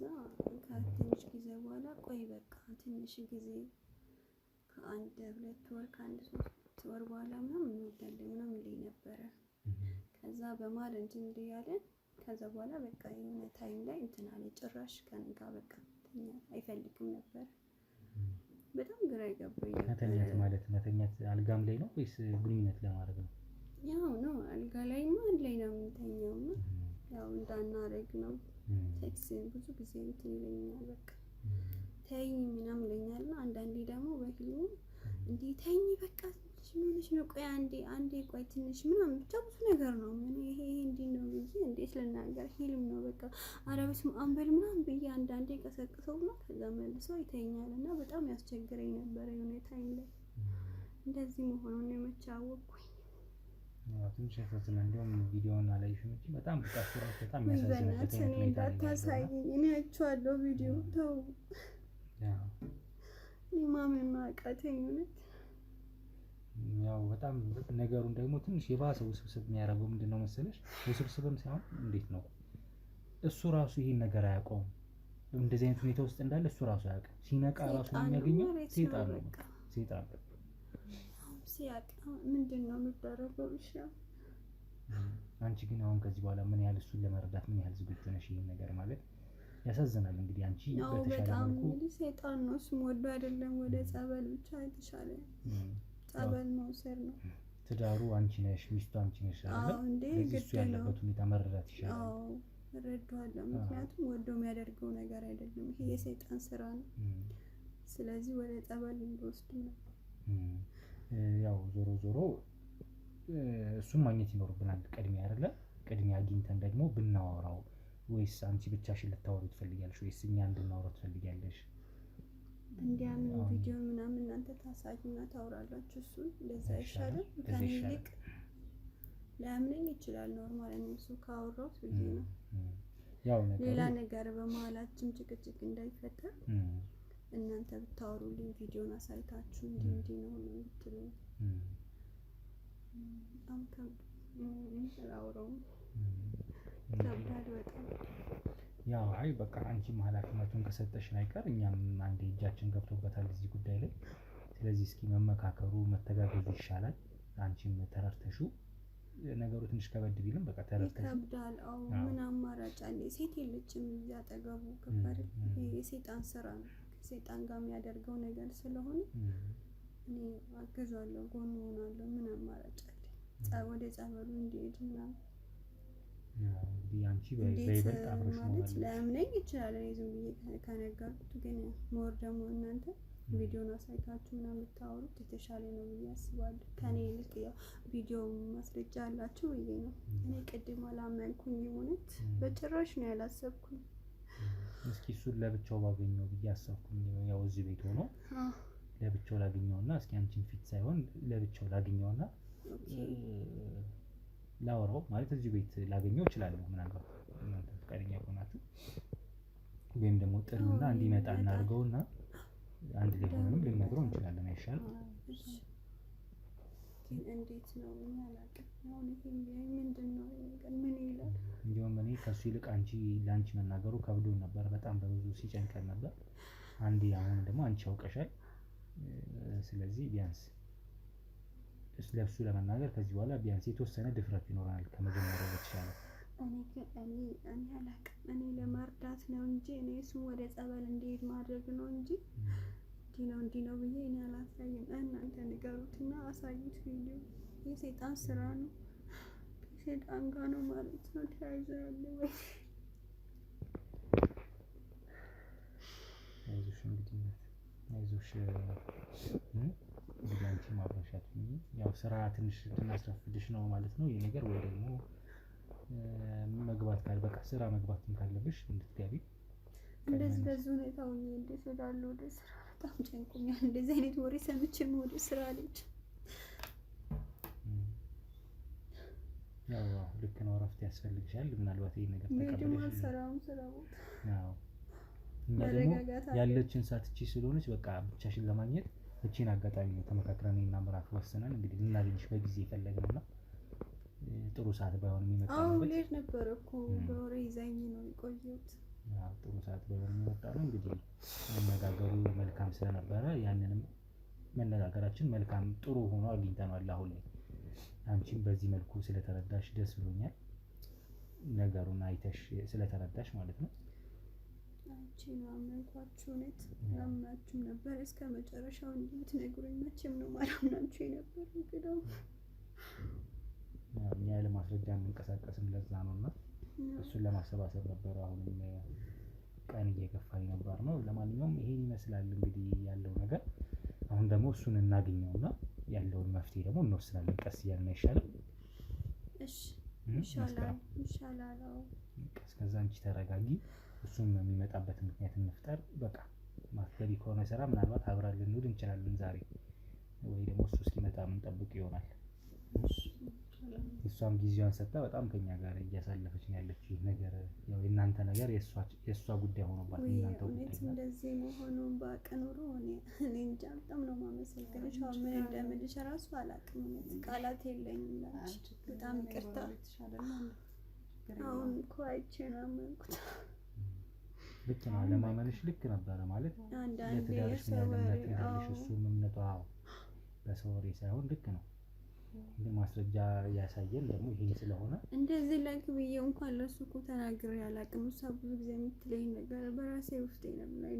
ከትንሽ ጊዜ በኋላ ቆይ በቃ ትንሽ ጊዜ ከ2 ወር ከ3 ወር በኋላ ምናምን እንወልዳለን ምናምን ላይ ነበረ። ከዛ በማል እንትን እንዲያለን ከዛ በኋላ በቃ የሆነ ታይም ላይ እንትን አለ ጭራሽ ከኔ ጋር በቃ አይፈልግም ነበር። በጣም ግራ ይገባኝ ነበር። መተኛት ማለት መተኛት አልጋም ላይ ነው ወይስ ግንኙነት ለማድረግ ነው? ያው ነው አልጋ ላይማ አንድ ላይ ነው የምንተኛው እና ያው እንዳናረግ ነው። ሴክስ ብዙ ጊዜ እንትን ይለኛል በቃ ተይኝ ምናምን ይለኛል እና አንዳንዴ ደግሞ በህልሙ እንዴ ተይኝ በቃ ትንሽ ነው ቆይ አንዴ ቆይ ትንሽ ምናምን ብቻ ብዙ ነገር ነው። ይሄ እንዲህ ነው ብዬ እንዴት ልናገር ህልም ነው በቃ ኧረ በስመ አብ በል ምናምን ብዬ አንዳንዴ ቀሰቅሰውና ከዛ መልሶ ይተኛል እና በጣም ያስቸግረኝ ነበር የሆነ ታይም ላይ እንደዚህ መሆኑን የመቻወቅኩኝ። ትንሽ ያሳዝናል። እንደውም ቪዲዮውን አላየሽም እንጂ በጣም በጣም የሚያሳዝንበት እኔ እንዳታሳይኝ እኔ አይቼዋለሁ ቪዲዮ ተው ማመን አቃተኝ እውነት። ያው በጣም ነገሩን ደግሞ ትንሽ የባሰ ውስብስብ የሚያደርገው ምንድነው መሰለሽ? ውስብስብም ሳይሆን እንዴት ነው እሱ ራሱ ይሄን ነገር አያውቀውም። እንደዚህ አይነት ሁኔታ ውስጥ እንዳለ እሱ ራሱ አያውቅም። ሲነቃ ራሱ የሚያገኘው ሴጣን ነው። ሴጣን ሲያውቅ ምንድነው የሚደረገው? እሺ አንቺ ግን አሁን ከዚህ በኋላ ምን ያህል እሱን ለመረዳት ምን ያህል ዝግጁ ነሽ? ይሄን ነገር ማለት ያሳዝናል። እንግዲህ አንቺ በተሻለ መልኩ እንግዲህ ሴጣን ነው እሱም ወዶ አይደለም ወደ ጸበል ብቻ የተሻለ ጸበል መውሰድ ነው። ትዳሩ አንቺ ነሽ፣ ሚስቱ አንቺ ነሽ አይደል? ለዚህ እሱ ያለበት ሁኔታ መረዳት ይሻላል። አዎ እረዳዋለሁ። ምክንያቱም ወዶ የሚያደርገው ነገር አይደለም፣ ይሄ የሰይጣን ስራ ነው። ስለዚህ ወደ ጸበል እንድወስድ ነው። ያው ዞሮ ዞሮ እሱን ማግኘት ይኖርብናል ቅድሚያ አይደለ? ቅድሚያ አግኝተን ደግሞ ብናወራው ወይስ አንቺ ብቻሽን ልታወሩ ትፈልጊያለሽ ወይስ እኛ እንድናወራው ትፈልጊያለሽ? እንዲያምን ቪዲዮ ምናምን እናንተ ታሳዩና ታወራላችሁ። እሱን እንደዛ ይሻላል። ከኔ ይልቅ ሊያምነኝ ይችላል። ኖርማል ነው እሱ ካወራሁት ብዬ ነው። ያው ሌላ ነገር በመሀላችን ጭቅጭቅ እንዳይፈጠር እናንተ ብታወሩልኝ ቪዲዮን አሳይታችሁ እንዲህ ነው የምትሉኝ። በጣም ከብዳው በጣም ያው አይ በቃ አንቺም ኃላፊነቱን ከሰጠሽን አይቀር እኛም አንዴ እጃችን ገብቶበታል እዚህ ጉዳይ ላይ። ስለዚህ እስኪ መመካከሩ መተጋገዙ ይሻላል። አንቺም ተረድተሹ ነገሩ ትንሽ ከበድ ቢልም በቃ ተረድተሽ ይከብዳል። አዎ ምን አማራጭ አለ? ሴት የለችም እዚህ አጠገቡ። ከባድ የሰይጣን ስራ ነው። ከሰይጣን ጋር የሚያደርገው ነገር ስለሆነ እኔ አግዛለሁ፣ ጎን ሆናለሁ። ምን አማራጭ አለ? ወደ ጸበሉ እንዲሄድ ምናምን እንግዲህ አንቺ በይበልጥ አብረሽ ማለት ሊያምነኝ ይችላል። እኔ ዝም ብዬ ከነገርኩት ግን ሞር ደግሞ እናንተ ቪዲዮን አሳይታችሁ ምናምን ብታወሩት የተሻለ ነው ብዬ አስባለሁ። ከኔ ይልቅ ያው ቪዲዮ ማስረጃ አላችሁ ብዬ ነው። እኔ ቅድም አላመንኩኝ፣ እውነት በጭራሽ ነው ያላሰብኩኝ። እስኪ እሱን ለብቻው ባገኘው ብዬ አሰብኩኝ። ያው እዚህ ቤት ሆኖ ለብቻው ላገኘውና እስኪ አንቺን ፊት ሳይሆን ለብቻው ላገኘውና ላወራው ማለት እዚህ ቤት ላገኘው እችላለሁ። ምናልባት እናንተ ፈቃደኛ ከሆናችሁ ወይም ደግሞ ጥሩና እንዲመጣ እናድርገውና አንድ ላይ ሆነንም ልንነግረው እንችላለን። አይሻልም? ግን እንዴት ነው ያላቀም ነው ምንድነው ነገር ምን ይላል? እንዲሁም እኔ ከሱ ይልቅ አንቺ ለአንቺ መናገሩ ከብዶ ነበር። በጣም በብዙ ሲጨንቀን ነበር። አንዴ አሁን ደግሞ አንቺ ያውቀሻል። ስለዚህ ቢያንስ ስለሱ ለመናገር ከዚህ በኋላ ቢያንስ የተወሰነ ድፍረት ይኖራል ከመጀመሪያው በተሻለ። እኔ አላውቅም። እኔ ለመርዳት ነው እንጂ እኔ እሱን ወደ ጸበል እንዲሄድ ማድረግ ነው እንጂ እንዲህ ነው ብዬ እኔ አላሳይም። እናንተ ንገሩትና አሳዩት። ቪዲዮ የሰይጣን ስራ ነው፣ ከሰይጣን ጋር ነው ማለት ነው። ተያይዘዋል ወይ? አይዞሽ እንግዲህ አይዞሽ። እንግዲህ አንቺ ማብረሻት ያው ስራ ትንሽ ልናስረፍድሽ ነው ማለት ነው ይሄ ነገር። ወይ ደግሞ መግባት ካለ በቃ ስራ መግባትም ካለብሽ እንድትገቢ። እንደዚህ በዚህ ሁኔታ ሆኜ እንዴት እሄዳለሁ ወደ ስራ? በጣም ጨንቆኛል። እንደዚህ አይነት ወሬ ሰምቼም ወደ ስራ ልጅ ያው ልክ ነው፣ እረፍት ያስፈልግሻል። ምናልባት ይሄ ነገር ተቀበለሽ ሰራውን ስራ ቦታ ያው እኛ ደግሞ ያለችን ሳትቺ ስለሆነች በቃ ብቻሽን ለማግኘት እቺን አጋጣሚ ነው ተመካክረን እና ምራፍ ወሰነን እንግዲህ ልናገኝሽ በጊዜ የፈለግነውና ጥሩ ሰዓት ባይሆን የሚመጣው ነው። ሌት ነበር እኮ በወሬ ይዛኝ ነው የቆየሁት። ጥሩ ሰዓት ባይሆን የሚመጣው ነው እንግዲህ መነጋገሩ መልካም ስለነበረ ያንንም መነጋገራችን መልካም ጥሩ ሆኖ አግኝተናል። አሁን ላይ አንቺም በዚህ መልኩ ስለተረዳሽ ደስ ብሎኛል። ነገሩን አይተሽ ስለተረዳሽ ማለት ነው። አንቺ ነው አመንኳችሁ። እውነት አምናችሁ ነበር እስከ መጨረሻው እንዲህ ብትነግሩኝ መቼም ነው ማላምናችሁ የነበረው። እንግዲህ እኛ ለማስረጃ የምንቀሳቀስም ለዛ ነውና እሱን ለማሰባሰብ ነበር። አሁንም ቀን እየገፋኝ ነበር ነው። ለማንኛውም ይሄን ይመስላል እንግዲህ ያለው ነገር። አሁን ደግሞ እሱን እናገኘውና ያለውን መፍትሄ ደግሞ እንወስናለን ቀስ እያልን አይሻልም? እሺ ይሻላል። እስከዛ አንቺ ተረጋጊ። እሱም የሚመጣበት ምክንያት እንፍጠር። በቃ ማስገቢ ከሆነ ስራ ምናልባት አብረን ልንውል እንችላለን ዛሬ፣ ወይ ደግሞ እሱ እስኪመጣ የምንጠብቅ ይሆናል። እሷም ጊዜዋን ሰጥታ በጣም ከኛ ጋር እያሳለፈች ነው ያለችው። ይህ ነገር ያው የእናንተ ነገር የእሷ ጉዳይ ሆኖባት እናንተ ጉዳይ ነው። እንደዚህ መሆኑን ባውቅ ኖሮ እኔ እንጃ በጣም ነው የማመሰግንሽ። አሁን ምን እንደምልሽ እራሱ አላውቅም። ቃላት የለኝም ላንቺ። በጣም ይቅርታ። አሁን እኮ አይቼ ነው ያመንኩት። ልክ ነው ለማመንሽ ልክ ነበረ ማለት ለትዳርሽ ምን ያህል እምነት እንዳለሽ እሱም እምነቷ በሰው ወሬ ሳይሆን ልክ ነው። ግን ማስረጃ ያሳየን ደግሞ ይሄ ስለሆነ እንደዚህ ላይክ ብዬ እንኳን ለሱ እኮ ተናግሬ አላውቅም። እሷ ብዙ ጊዜ የምትለኝ ነገር በራሴ ውስጥ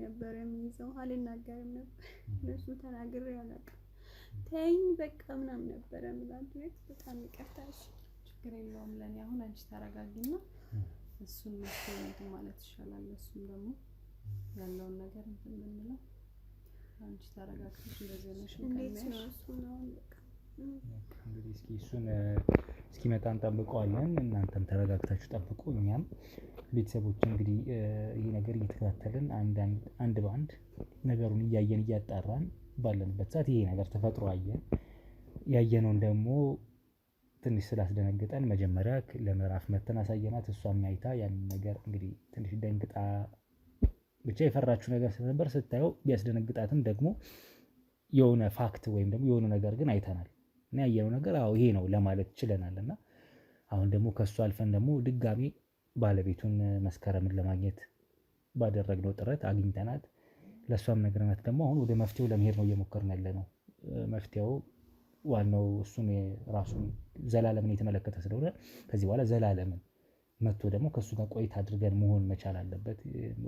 ነበር የሚይዘው፣ አልናገርም ነበር። ለሱ ተናግሬ አላውቅም። ተይኝ በቃ ምናምን ነበረ የምላት። በጣም ይቅርታሽ። ችግር የለውም። ለኔ አሁን አንቺ ተረጋጊና እሱን መስሎኝ ማለት ይሻላል። እሱም ደግሞ ያለውን ነገር እንትን የምንለው አንቺ ተረጋግተሽ እንደዚህ ነሽ። እንዴት ነው እሱ ነው በቃ እንግዲህ እስኪ እሱን እስኪመጣ እንጠብቀዋለን። እናንተም ተረጋግታችሁ ጠብቁ። እኛም ቤተሰቦች እንግዲህ ይሄ ነገር እየተከታተልን አንድ በአንድ ነገሩን እያየን እያጣራን ባለንበት ሰዓት ይሄ ነገር ተፈጥሮ ያየነውን ደግሞ ትንሽ ስላስደነግጠን መጀመሪያ ለምዕራፍ መተን አሳየናት። እሷም አይታ ያንን ነገር እንግዲህ ትንሽ ደንግጣ ብቻ የፈራችው ነገር ስለነበር ስታየው ቢያስደነግጣትም ደግሞ የሆነ ፋክት ወይም ደግሞ የሆነ ነገር ግን አይተናል እና ያየነው ነገር አዎ ይሄ ነው ለማለት ችለናል። እና አሁን ደግሞ ከሱ አልፈን ደግሞ ድጋሚ ባለቤቱን መስከረምን ለማግኘት ባደረግነው ጥረት አግኝተናት ለሷም ነግረናት ደግሞ አሁን ወደ መፍትሄው ለመሄድ ነው እየሞከርን ያለነው። መፍትሄው ዋናው እሱን ራሱን ዘላለምን የተመለከተ ስለሆነ ከዚህ በኋላ ዘላለምን መጥቶ ደግሞ ከሱ ጋር ቆይታ አድርገን መሆን መቻል አለበት።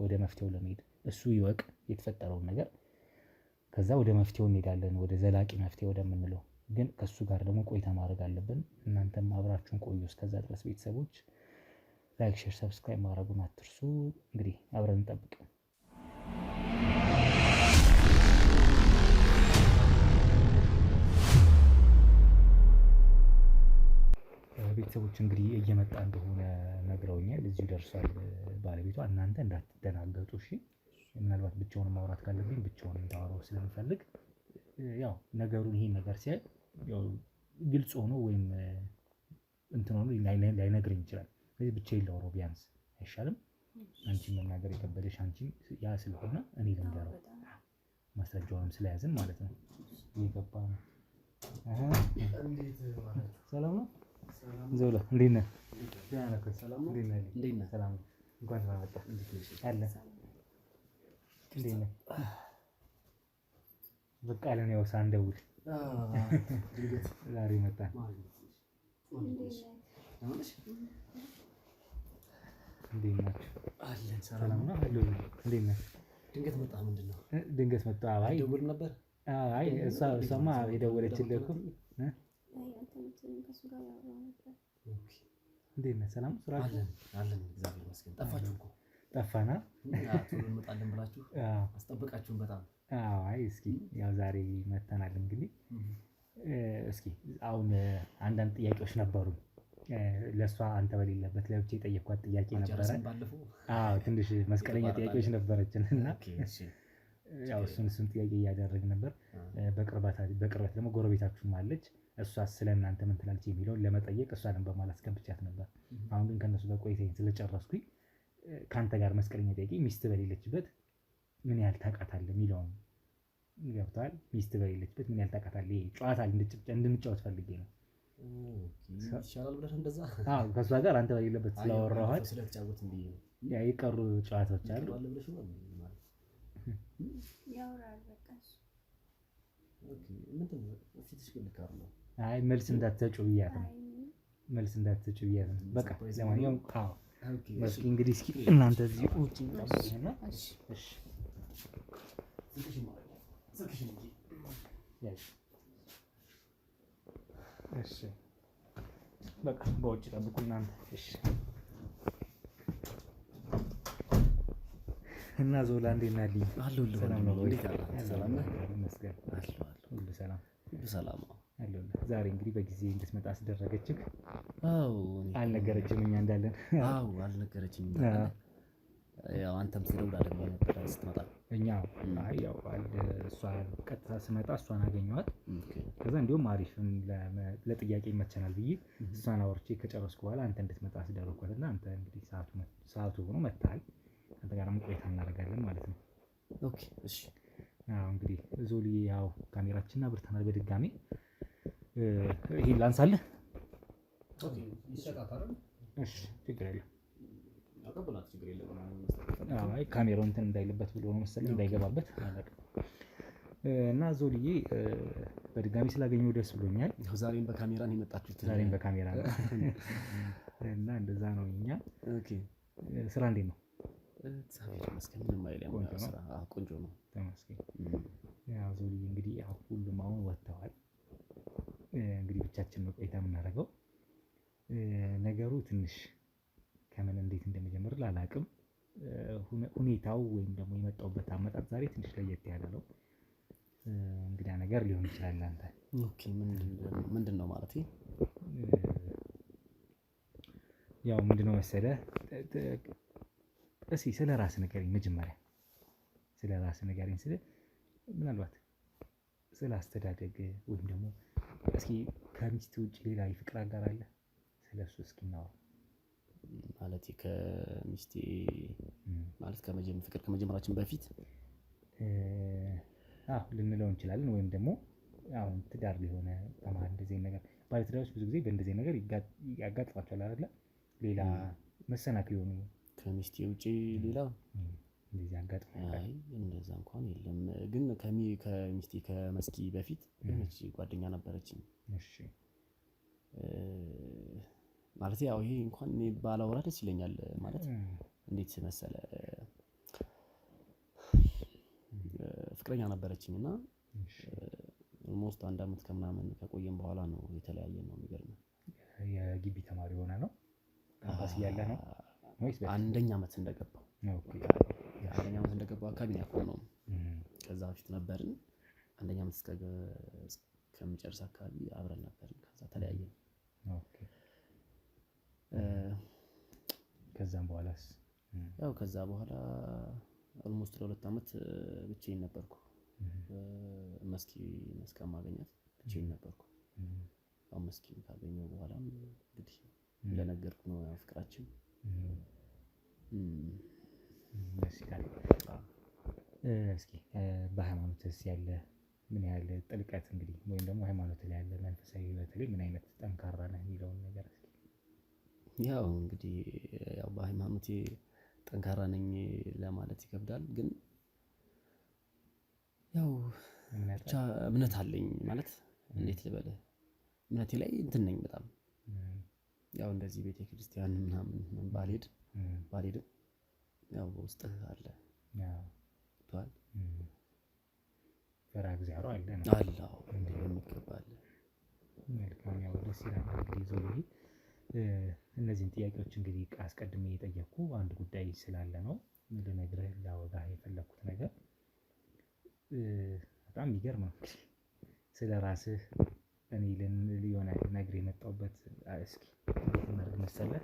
ወደ መፍትሄው ለመሄድ እሱ ይወቅ የተፈጠረውን ነገር፣ ከዛ ወደ መፍትሄው እንሄዳለን፣ ወደ ዘላቂ መፍትሄ ወደምንለው። ግን ከሱ ጋር ደግሞ ቆይታ ማድረግ አለብን። እናንተም አብራችሁን ቆዩ። እስከዛ ድረስ ቤተሰቦች ላይክ፣ ሼር፣ ሰብስክራይብ ማድረጉን አትርሱ። እንግዲህ አብረን እንጠብቅ። ቤተሰቦች እንግዲህ እየመጣ እንደሆነ ነግረውኛል። እዚሁ ደርሷል ባለቤቷ። እናንተ እንዳትደናገጡ እሺ። ምናልባት ብቻውን ማውራት ካለብኝ ብቻውን እንዳወራው ስለምፈልግ ያው ነገሩን ይሄን ነገር ሲያይ ያው ግልጽ ሆኖ ወይም እንትን ሆኖ ላይነግረኝ ይችላል። ስለዚህ ብቻዬን ላወራው ቢያንስ አይሻልም? አንቺን መናገር የከበደሽ አንቺን ያ ስለሆነ እኔ ልንገረው፣ ማስረጃውንም ስለያዝን ማለት ነው። እየገባ ነው። ሰላም ነው ዘውላ፣ እንዴት ነህ? ሰላም ነው። እንዴት ነህ? ሰላም ነው። እንኳን ደህና መጣህ። አለ እንዴት ነህ? በቃ አለን ያው ሳንደውል ዛሬ መጣን። እንዴት ናችሁ? አለን ሰላም ነው። እንዴት ነህ? ድንገት መጣ። ምንድን ነው? ድንገት መጣ። አይ ደውል ነበር። አይ እሷማ የደወለችልህ እኮ እንዴት ነህ? ሰላም ስራ አለን እግዚአብሔር ይመስገን። ጠፋችሁ እኮ። ጠፋና ቶሎ እንመጣለን ብላችሁ አስጠብቃችሁን በጣም። አይ እስኪ ያው ዛሬ መተናል። እንግዲህ እስኪ አሁን አንዳንድ ጥያቄዎች ነበሩ ለእሷ አንተ በሌለበት ለብቻ የጠየኳት ጥያቄ ነበረ። አዎ ትንሽ መስቀለኛ ጥያቄዎች ነበረችን እና ያው እሱን ጥያቄ እያደረግን ነበር። በቅርበት ደግሞ ጎረቤታችሁም አለች። እሷ ስለ እናንተ ምን ትላለች የሚለውን ለመጠየቅ እሷንም በማላስገብቻት ነበር። አሁን ግን ከነሱ ጋር ቆይታዬን ስለጨረስኩኝ ከአንተ ጋር መስቀለኛ ጥያቄ ሚስት በሌለችበት ምን ያህል ታውቃታለህ የሚለውን ገብቶሃል? ሚስት በሌለችበት ምን ያህል ታውቃታለህ? ይሄ ጨዋታ እንድንጫወት ፈልጌ ነው። ይሻላል ብለህ እንደዛ? አዎ ከእሷ ጋር አንተ በሌለበት ስላወራኋት ስለተጫወት እንዴ ያ የቀሩ ጨዋታዎች አሉ። ያወራል በቃ ምንድን ነው ፊትሽ ግን ልክ አይደለም። አይ መልስ እንዳትሰጪው ብያት ነው። መልስ እንዳትሰጪው ብያት ነው። በቃ ለማንኛውም አዎ መስኪ እንግዲህ እስኪ እናንተ እዚህ ቁጭ ብላችሁና እሺ ስልክሽን እንጂ ያሽ እሺ በቃ በውጭ ጠብቁ እናንተ። እሺ እና ዞላ እንዴት ነህ? አለሁልህ። ሰላም ነው? እንዴት አለ? ሰላም ነህ? ይመስገን ሁሉ ሰላም ሰላም ነው። አለሁልህ። ዛሬ እንግዲህ በጊዜ እንድትመጣ አስደረገችህ? አዎ አልነገረችም እኛ እንዳለን? አዎ አልነገረችኝም። ያው አንተም ትደውል አይደል ነበር ስትመጣ? እኛ አይ ያው እሷ ቀጥታ ስመጣ እሷን አገኘኋት። ከዛ እንዲሁም አሪፍም ለጥያቄ ይመቸናል ብዬ እሷን አውርቼ ከጨረስኩ በኋላ አንተ እንድትመጣ አስደረግኳትና አንተ እንግዲህ ሰዓቱ ሆኖ መጥተሃል። አንተ ጋር ቆይታ እናደርጋለን ማለት ነው። ኦኬ እሺ። አዎ እንግዲህ ዞሊ ያው ካሜራችንን አብርተናል በድጋሚ። ይሄን ላንሳለህ? ኦኬ ይሰጣታል። እሺ ችግር የለም። አቀበላት ችግር የለም። አይ ካሜራው እንትን እንዳይልበት ብሎ ነው መሰለኝ እንዳይገባበት አላውቅም። እና ዞልዬ በድጋሚ ስላገኘሁ ደስ ብሎኛል። ዛሬም በካሜራ ነው የመጣችሁት? ዛሬም በካሜራ ነው እና እንደዛ ነው። እኛ ኦኬ ስራ እንዴት ነው? እግዚአብሔር ይመስገን ምንም አይልም። ስራ ቆንጆ ነው ተመስገን። ያው ዞልዬ እንግዲህ ያው ሁሉም አሁን ወጥተዋል። እንግዲህ ብቻችን ነው ቆይታ የምናደርገው። ነገሩ ትንሽ ከምን እንዴት እንደሚጀምር አላውቅም። ሁኔታው ወይም ደግሞ የመጣሁበት አመጣጥ ዛሬ ትንሽ ለየት ያለ ነው። እንግዲህ ነገር ሊሆን ይችላል። አንተ ኦኬ ምንድን ነው ማለት? ያው ምንድነው መሰለህ እስኪ ስለ ራስህ ንገረኝ መጀመሪያ። ስለ ራስህ ንገረኝ ስለ ምናልባት ስለ አስተዳደግ ወይም ደግሞ እስኪ ከሚስት ውጭ ሌላ የፍቅር አጋር አለ? ስለሱ እስኪ እናወራ። ማለት ከሚስቴ ማለት ፍቅር ከመጀመራችን በፊት ልንለው እንችላለን። ወይም ደግሞ አሁን ትዳር ሊሆነ በመሀል እንደዚህ ነገር ባለትዳሮች ብዙ ጊዜ በእንደዚህ ነገር ያጋጥማቸዋል አይደለ? ሌላ መሰናክል የሆኑ ከሚስቴ ውጪ ሌላ እንደዚህ ያጋጥማል? አይ እንደዛ እንኳን የለም። ግን ከሚስቴ ከመስኪ በፊት የሆነች ጓደኛ ነበረችኝ። እሺ ማለት ያው ይሄ እንኳን ባላወራ ደስ ይለኛል። ማለት እንዴት መሰለ ፍቅረኛ ነበረችኝ እና ኦልሞስት 1 አመት ከምናምን ከቆየን በኋላ ነው የተለያየ ነው። የሚገርም የግቢ ተማሪ ሆነ ነው ካምፓስ እያለ ነው ወይስ አንደኛ አመት እንደገባው? ኦኬ አንደኛ አመት እንደገባው አካባቢ ነው ያቆምነው። ከዛ በፊት ነበርን። አንደኛ አመት እስከምጨርስ አካባቢ አብረን ነበርን። ከዛ ተለያየን። ኦኬ ከዛም በኋላስ? ያው ከዛ በኋላ ኦልሞስት ለ2 አመት ብቻዬን ነበርኩ። መስኪን እስከማገኛት ብቻዬን ነበርኩ። ያው መስኪን ካገኘሁ በኋላ እንግዲህ እንደነገርኩ ነው ያው ፍቅራችን እስኪ በሃይማኖትስ ያለ ምን ያህል ጥልቀት እንግዲህ ወይም ደግሞ ሃይማኖት ላይ ያለ መንፈሳዊ በተለይ ምን አይነት ጠንካራ ነህ የሚለውን ነገር እስኪ። ያው እንግዲህ ያው በሃይማኖቴ ጠንካራ ነኝ ለማለት ይከብዳል። ግን ያው ብቻ እምነት አለኝ ማለት እንዴት ልበልህ፣ እምነቴ ላይ እንትን ነኝ በጣም። ያው እንደዚህ ቤተክርስቲያን ምናምን ባልሄድም ያው በውስጥህ አለ። ያውቷል ፈራ እግዚአብሔር አለ ነው አላህ እንደሚገባ አለ። መልካም ያው ደስ ይላል። እንግዲህ ዞልዬ እነዚህን ጥያቄዎች እንግዲህ አስቀድሜ የጠየቅኩ አንድ ጉዳይ ስላለ ነው ልነግርህ ላወጋህ የፈለኩት ነገር። በጣም የሚገርም ነው። ስለ ራስህ እኔ የሆነ ነገር የመጣሁበት እስኪ እንዴት እናድርግ መሰለህ?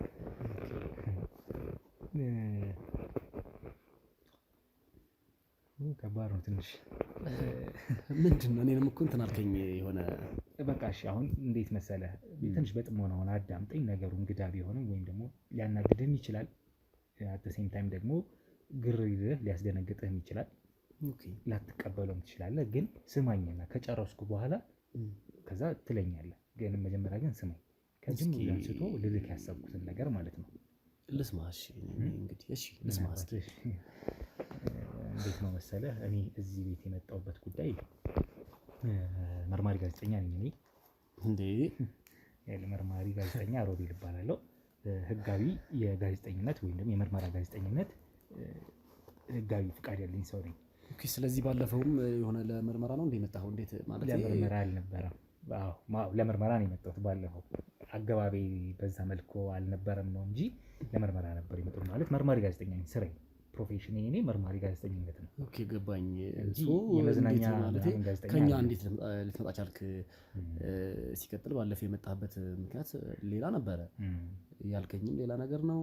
ከባድ ነው ትንሽ። ምንድን ነው እኔንም እኮ እንትን አልከኝ የሆነ በቃ እሺ አሁን እንዴት መሰለህ ትንሽ በጥሞና አሁን አዳምጠኝ። ነገሩ እንግዳ ቢሆንም ወይም ደግሞ ሊያናድድህም ይችላል። አት ሴም ታይም ደግሞ ግር ሊልህ ሊያስደነግጥህም ይችላል። ላትቀበለውም ትችላለህ። ግን ስማኝና ከጨረስኩ በኋላ ከዛ ትለኛለህ። ግን መጀመሪያ ግን ስማኝ። ከጅምሩ አንስቶ ልልክ ያሰብኩትን ነገር ማለት ነው። ልስማሽ እንግዲህ እሺ ልስማሽ። እንዴት ነው መሰለህ እኔ እዚህ ቤት የመጣሁበት ጉዳይ መርማሪ ጋዜጠኛ ነኝ እኔ። እንዴ መርማሪ ጋዜጠኛ ሮቤል እባላለሁ። ህጋዊ የጋዜጠኝነት ወይም ደግሞ የምርመራ ጋዜጠኝነት ህጋዊ ፍቃድ ያለኝ ሰው ነኝ። ኦኬ። ስለዚህ ባለፈውም የሆነ ለምርመራ ነው እንደ የመጣኸው? እንዴት ማለት? ለምርመራ አልነበረም። ለምርመራ ነው የመጣሁት። ባለፈው አገባቤ በዛ መልኩ አልነበረም ነው እንጂ ለምርመራ ነበር የመጣሁት። ማለት መርማሪ ጋዜጠኛ ነኝ። ስራዬ ፕሮፌሽን እኔ መርማሪ ጋዜጠኝነት ነው። ኦኬ ገባኝ። የመዝናኛ ማለት ከኛ እንዴት ልትመጣ ቻልክ? ሲቀጥል ባለፈው የመጣህበት ምክንያት ሌላ ነበረ፣ ያልከኝም ሌላ ነገር ነው።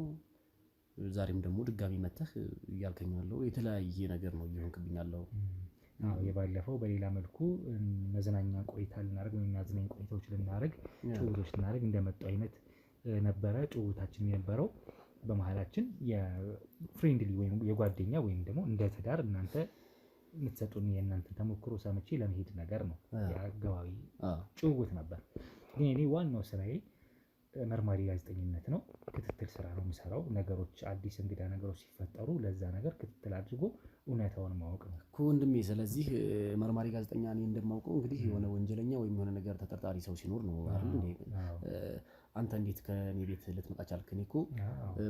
ዛሬም ደግሞ ድጋሚ መተህ እያልከኝ ያለው የተለያየ ነገር ነው እየሆንክብኝ ያለው። የባለፈው በሌላ መልኩ መዝናኛ ቆይታ ልናደርግ ወይም ማዝናኛ ቆይታዎች ልናደርግ ጭውውቶች ልናደርግ እንደመጣው አይነት ነበረ ጭውውታችን የነበረው። በመሀላችን የፍሬንድሊ ወይም የጓደኛ ወይም ደግሞ እንደ ትዳር እናንተ የምትሰጡን የእናንተ ተሞክሮ ሰምቼ ለመሄድ ነገር ነው። የአገባቢ ጭውውት ነበር። ግን እኔ ዋናው ስራዬ መርማሪ ጋዜጠኝነት ነው። ክትትል ስራ ነው የምሰራው። ነገሮች አዲስ እንግዳ ነገሮች ሲፈጠሩ ለዛ ነገር ክትትል አድርጎ እውነታውን ማወቅ ነው እኮ ወንድሜ። ስለዚህ መርማሪ ጋዜጠኛ እኔ እንደማውቀው እንግዲህ የሆነ ወንጀለኛ ወይም የሆነ ነገር ተጠርጣሪ ሰው ሲኖር ነው አይደል እንዴ? አንተ እንዴት ከኔ ቤት ልትመጣ ቻልክ? እኔ እኮ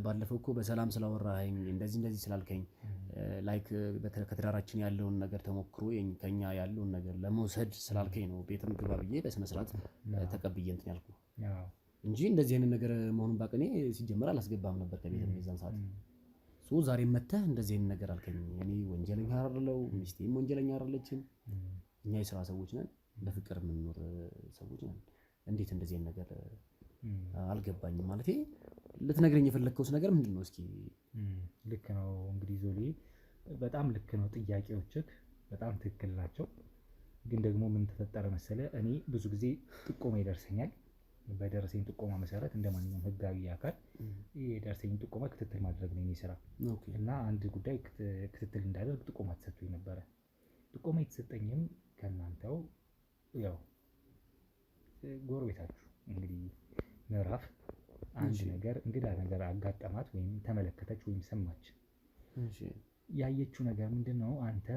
ባለፈው እኮ በሰላም ስላወራኸኝ እንደዚህ ስላልከኝ ላይክ ከትዳራችን ያለውን ነገር ተሞክሮ ከኛ ያለውን ነገር ለመውሰድ ስላልከኝ ነው ቤትም ግባ ብዬ በስነ ስርዓት ተቀብዬ እንትን ያልኩ እንጂ እንደዚህ አይነት ነገር መሆኑን ባቅ እኔ ሲጀመር አላስገባም ነበር ከቤት የዛን ሰዓት። ዛሬ መተህ እንደዚህ አይነት ነገር አልከኝ። እኔ ወንጀለኛ አይደለሁ፣ ሚስቴም ወንጀለኛ አይደለችም። እኛ የስራ ሰዎች ነን፣ በፍቅር የምንኖር ሰዎች ነን። እንዴት እንደዚህ አይነት ነገር አልገባኝም። ማለት ልትነግረኝ የፈለግከውስ ነገር ምንድን ነው? እስኪ ልክ ነው እንግዲህ ዞሌ፣ በጣም ልክ ነው። ጥያቄዎችህ በጣም ትክክል ናቸው። ግን ደግሞ ምን ተፈጠረ መሰለ፣ እኔ ብዙ ጊዜ ጥቆማ ይደርሰኛል። በደረሰኝ ጥቆማ መሰረት እንደማንኛውም ህጋዊ አካል የደረሰኝ ጥቆማ ክትትል ማድረግ ነው የኔ ስራ። እና አንድ ጉዳይ ክትትል እንዳደርግ ጥቆማ ተሰጥቶኝ ነበረ። ጥቆማ የተሰጠኝም ከእናንተው ያው ጎረቤታችሁ እንግዲህ ምዕራፍ አንድ ነገር እንግዳ ነገር አጋጠማት ወይም ተመለከተች ወይም ሰማች። ያየችው ነገር ምንድን ነው? አንተ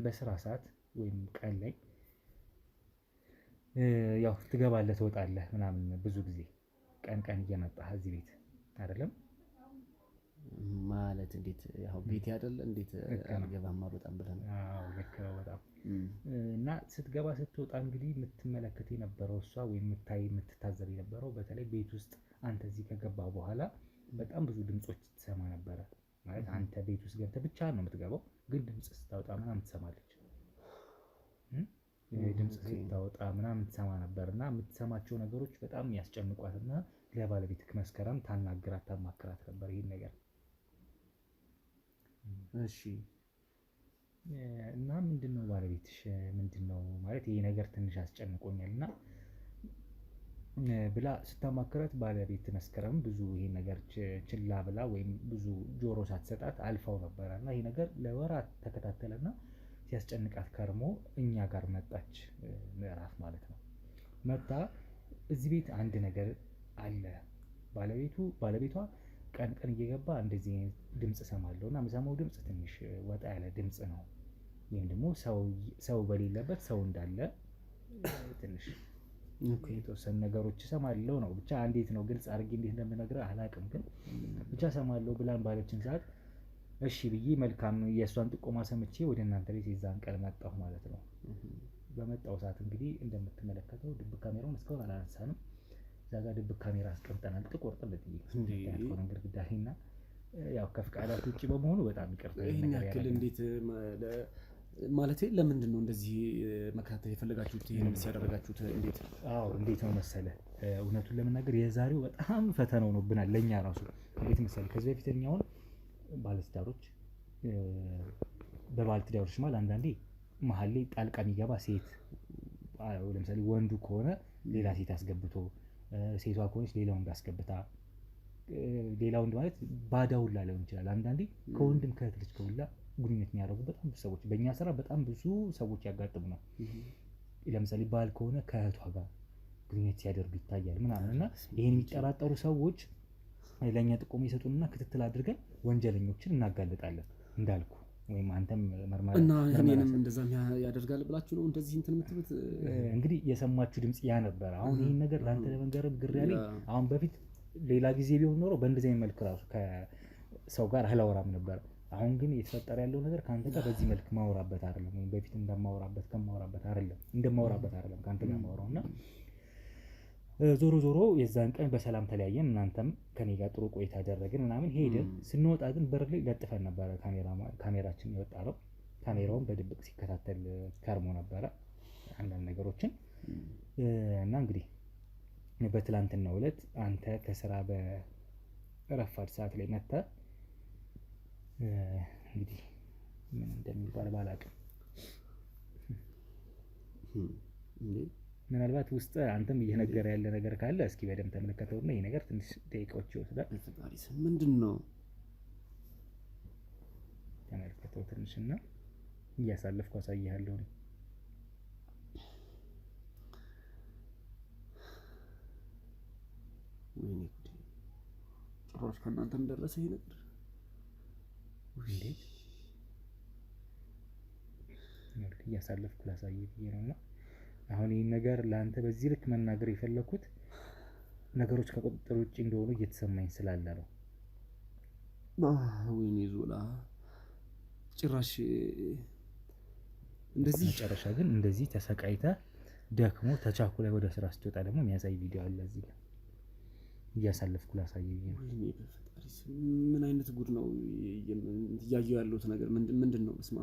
በስራ ሰዓት ወይም ቀን ላይ ያው ትገባለህ ትወጣለህ ምናምን፣ ብዙ ጊዜ ቀን እየመጣህ እዚህ ቤት አይደለም ማለት እንዴት? ያው ቤት አይደለ እንዴት አልገባም በጣም ብለን። አዎ ልክ ነው በጣም። እና ስትገባ ስትወጣ እንግዲህ የምትመለከት የነበረው እሷ ወይም የምትታዘብ የነበረው በተለይ ቤት ውስጥ አንተ እዚህ ከገባህ በኋላ በጣም ብዙ ድምጾች ትሰማ ነበረ። ማለት አንተ ቤት ውስጥ ገብተህ ብቻ ነው የምትገባው፣ ግን ድምጽ ስታወጣ ምናምን ትሰማለች። ድምጽ ስታወጣ ምናምን ትሰማ ነበርና የምትሰማቸው ነገሮች በጣም ያስጨንቋትና ለባለቤትህ መስከረም ታማክራት ነበር ይሄን ነገር። እሺ እና ምንድነው ባለቤትሽ ምንድነው ማለት ይሄ ነገር ትንሽ አስጨንቆኛልና ብላ ስታማክራት፣ ባለቤት መስከረም ብዙ ይሄ ነገር ችላ ብላ ወይም ብዙ ጆሮ ሳትሰጣት አልፋው ነበረና ይሄ ነገር ለወራት ተከታተለና ሲያስጨንቃት ከርሞ እኛ ጋር መጣች። ምዕራፍ ማለት ነው። መጣ እዚህ ቤት አንድ ነገር አለ። ባለቤቷ ቀን እየገባ እንደዚህ ድምጽ እሰማለሁ እና የምሰማው ድምጽ ትንሽ ወጣ ያለ ድምጽ ነው፣ ወይም ደግሞ ሰው በሌለበት ሰው እንዳለ ትንሽ የተወሰኑ ነገሮች እሰማለሁ ነው። ብቻ እንዴት ነው ግልጽ አድርጌ እንዴት እንደምነግርህ አላውቅም፣ ግን ብቻ እሰማለሁ ብላን ባለችን ሰዓት እሺ ብዬ መልካም የእሷን ጥቆማ ሰምቼ ወደ እናንተ ቤት የዛን ቀን መጣሁ ማለት ነው። በመጣው ሰዓት እንግዲህ እንደምትመለከተው ድብቅ ካሜራውን እስካሁን አላነሳንም። እዛ ጋር ድብቅ ካሜራ አስቀምጠናል። ጥቁር ጥልት ይሆን ግድግዳ እና ያው ከፍቃዳት ውጭ በመሆኑ በጣም ይቅርታ። ይሄን ያክል እንዴት ማለት ለምንድን ነው እንደዚህ መከታተል የፈለጋችሁት? ይሄን ሲያደርጋችሁት እንዴት ነው መሰለህ፣ እውነቱን ለመናገር የዛሬው በጣም ፈተናው ነው ብናል ለኛ ራሱ። እንዴት መሰለህ፣ ከዚህ በፊተኛውን ባለትዳሮች በባለትዳሮች ማለት አንዳንዴ መሀል ላይ ጣልቃ የሚገባ ሴት፣ ለምሳሌ ወንዱ ከሆነ ሌላ ሴት አስገብቶ፣ ሴቷ ከሆነች ሌላ ወንድ አስገብታ፣ ሌላ ወንድ ማለት ባዳ ሁላ ሊሆን ይችላል። አንዳንዴ ከወንድም ከእህት ልጅ ከሁላ ግንኙነት የሚያደርጉ በጣም ብዙ ሰዎች በእኛ ስራ በጣም ብዙ ሰዎች ያጋጥሙናል። ለምሳሌ ባል ከሆነ ከእህቷ ጋር ግንኙነት ሲያደርጉ ይታያል ምናምን እና ይሄን የሚጠራጠሩ ሰዎች ለእኛ ጥቆማ ይሰጡንና ክትትል አድርገን ወንጀለኞችን እናጋልጣለን። እንዳልኩ ወይም አንተም መርማሪ እና እኔንም እንደዛ ያደርጋል ብላችሁ ነው እንደዚህ እንትን የምትሉት? እንግዲህ የሰማችሁ ድምጽ ያ ነበር። አሁን ይሄን ነገር ለአንተ ለመንገርም ግር ያለኝ አሁን በፊት ሌላ ጊዜ ቢሆን ኖሮ በእንደዚህ አይነት መልክ ራሱ ከሰው ጋር አላወራም ነበር። አሁን ግን የተፈጠረ ያለው ነገር ከአንተ ጋር በዚህ መልክ ማወራበት አይደለም፣ ወይም በፊት ከማወራበት አይደለም ከአንተ ጋር ማወራው እና ዞሮ ዞሮ የዛን ቀን በሰላም ተለያየን። እናንተም ከኔ ጋር ጥሩ ቆይታ አደረግን ምናምን ሄድን። ስንወጣ ግን በር ላይ ለጥፈን ነበረ ካሜራችን የወጣ ነው። ካሜራውን በድብቅ ሲከታተል ከርሞ ነበረ አንዳንድ ነገሮችን እና እንግዲህ በትላንትናው ዕለት አንተ ከስራ በረፋድ ሰዓት ላይ መጥተህ እንግዲህ ምን እንደሚባል ባላውቅም ምናልባት ውስጥ አንተም እየነገረ ያለ ነገር ካለ እስኪ በደንብ ተመልከተውና ይሄ ነገር ትንሽ ደቂቃዎች ይወስዳል። ምንድን ነው ተመልከተው ትንሽና እያሳለፍኩ አሳይሃለሁ። ወይኔ ጭራሽ ከእናንተም ደረሰ ይሄ ነገር። እንዴት እያሳለፍኩ ላሳይህ ብዬ ነውና አሁን ይህን ነገር ለአንተ በዚህ ልክ መናገር የፈለኩት ነገሮች ከቁጥጥር ውጭ እንደሆኑ እየተሰማኝ ስላለ ነው። ወይኔ ዞላ ጭራሽ እንደዚህ መጨረሻ ግን እንደዚህ ተሰቃይተህ ደክሞ ተቻኩለህ ወደ ስራ ስትወጣ ደግሞ የሚያሳይ ቪዲዮ አለ እዚህ ጋር እያሳለፍኩ ላሳይህ ብዬ ነው። ወይኔ በፈጣሪ ምን አይነት ጉድ ነው እያየሁ ያለሁት ነገር ምንድን ነው? እስማ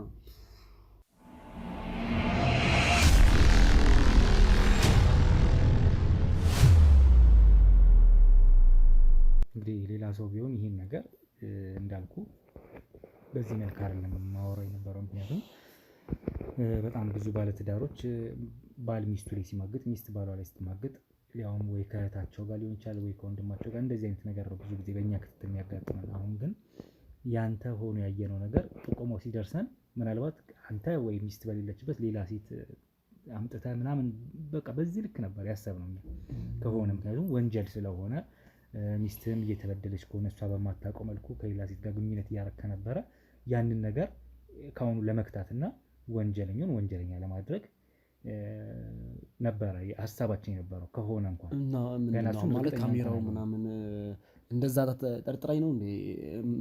እንግዲህ ሌላ ሰው ቢሆን ይሄን ነገር እንዳልኩ በዚህ መልክ አይደለም ማወራው የነበረው። ምክንያቱም በጣም ብዙ ባለትዳሮች ባል ሚስቱ ላይ ሲማግጥ፣ ሚስት ባሏ ላይ ስትማግጥ ያውም ወይ ከእህታቸው ጋር ሊሆን ይችላል ወይ ከወንድማቸው ጋር እንደዚህ አይነት ነገር ነው ብዙ ጊዜ በእኛ ክትትል የሚያጋጥመን። አሁን ግን ያንተ ሆኖ ያየነው ነገር ጥቆማው ሲደርሰን ምናልባት አንተ ወይ ሚስት በሌለችበት ሌላ ሴት አምጥተህ ምናምን በቃ በዚህ ልክ ነበር ያሰብነው ከሆነ ምክንያቱም ወንጀል ስለሆነ ሚስትህም እየተበደለች ከሆነ እሷ በማታውቀው መልኩ ከሌላ ሴት ጋር ግንኙነት እያረከ ነበረ። ያንን ነገር ከአሁኑ ለመክታትና ወንጀለኛውን ወንጀለኛ ለማድረግ ነበረ ሀሳባችን የነበረው ከሆነ እንኳን እና ማለት ካሜራው ምናምን እንደዛ ጠርጥራኝ ነው እንዴ?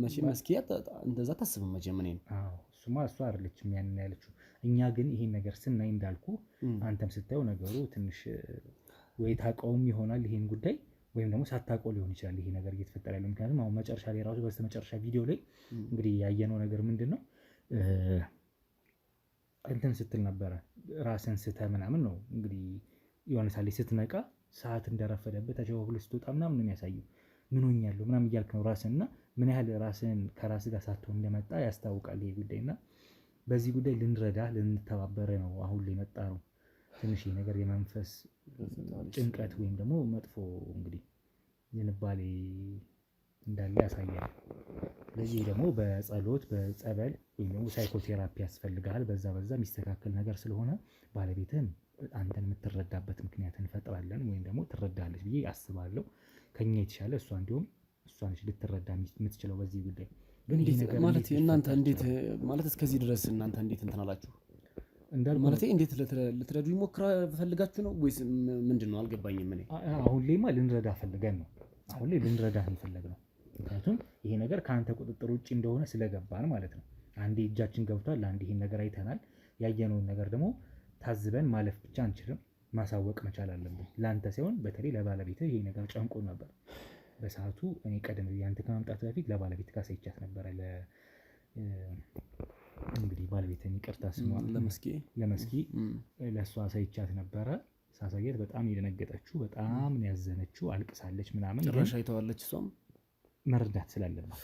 መቼም መስኪያ እንደዛ ታስብም መቼም እኔ ነው። እሱማ እሷ አይደለችም ያንን ያለችው። እኛ ግን ይሄን ነገር ስናይ እንዳልኩ አንተም ስታየው ነገሩ ትንሽ ወይ ታውቀውም ይሆናል ይሄን ጉዳይ ወይም ደግሞ ሳታውቀው ሊሆን ይችላል ይሄ ነገር እየተፈጠረ ያለው። ምክንያቱም አሁን መጨረሻ ላይ ራሱ በስተመጨረሻ ቪዲዮ ላይ እንግዲህ ያየነው ነገር ምንድን ነው እንትን ስትል ነበረ ራስን ስተህ ምናምን ነው እንግዲህ የሆነ ሳሌ ስትነቃ ሰዓት እንደረፈደበት ተቸዋውለህ ስትወጣ ምናምን ነው የሚያሳየው። ምን ሆኛለሁ ምናምን እያልክ ነው ራስን እና ምን ያህል ራስን ከራስ ጋር ሳትሆን እንደመጣ ያስታውቃል ይሄ ጉዳይ እና በዚህ ጉዳይ ልንረዳ ልንተባበረ ነው አሁን ላይ መጣ ነው። ትንሽ ነገር የመንፈስ ጭንቀት ወይም ደግሞ መጥፎ እንግዲህ ዝንባሌ እንዳለ ያሳያል። ለዚህ ደግሞ በጸሎት በጸበል ወይም ደግሞ ሳይኮቴራፒ ያስፈልጋል። በዛ የሚስተካከል ነገር ስለሆነ ባለቤትህን አንተን የምትረዳበት ምክንያት እንፈጥራለን ወይም ደግሞ ትረዳለች ብዬ አስባለሁ። ከኛ የተሻለ እሷ እንዲሁም እሷ ነች ልትረዳ የምትችለው በዚህ ጉዳይ። ግን ይሄ ነገር ማለት እናንተ እንዴት ማለት እስከዚህ ድረስ እናንተ እንዴት እንትን አላችሁ? ማለት እንዴት ልትረዱ ይሞክራ ፈልጋችሁ ነው ወይስ ምንድነው? አልገባኝም። እኔ አሁን ላይማ ልንረዳ ፈልገን ነው። አሁን ላይ ልንረዳ እንፈልገን። ምክንያቱም ይሄ ነገር ከአንተ ቁጥጥር ውጪ እንደሆነ ስለገባን ማለት ነው። አንዴ እጃችን ገብቷል፣ አንዴ ይሄን ነገር አይተናል። ያየነውን ነገር ደግሞ ታዝበን ማለፍ ብቻ አንችልም፣ ማሳወቅ መቻል አለብን። ለአንተ ሳይሆን በተለይ ለባለቤትህ ይሄ ነገር ጨንቆ ነበር በሰዓቱ። እኔ ቀደም ብዬ አንተ ከመምጣት በፊት ለባለቤት ጋር ሳይቻት ነበረ እንግዲህ ባለቤትን ይቅርታ ስሟል ለመስኪ ለእሷ ሳይቻት ነበረ። ሳሳየት በጣም የደነገጠችው በጣም ያዘነችው አልቅሳለች ምናምን። ጭራሽ አይተዋለች። እሷም መረዳት ስላለባት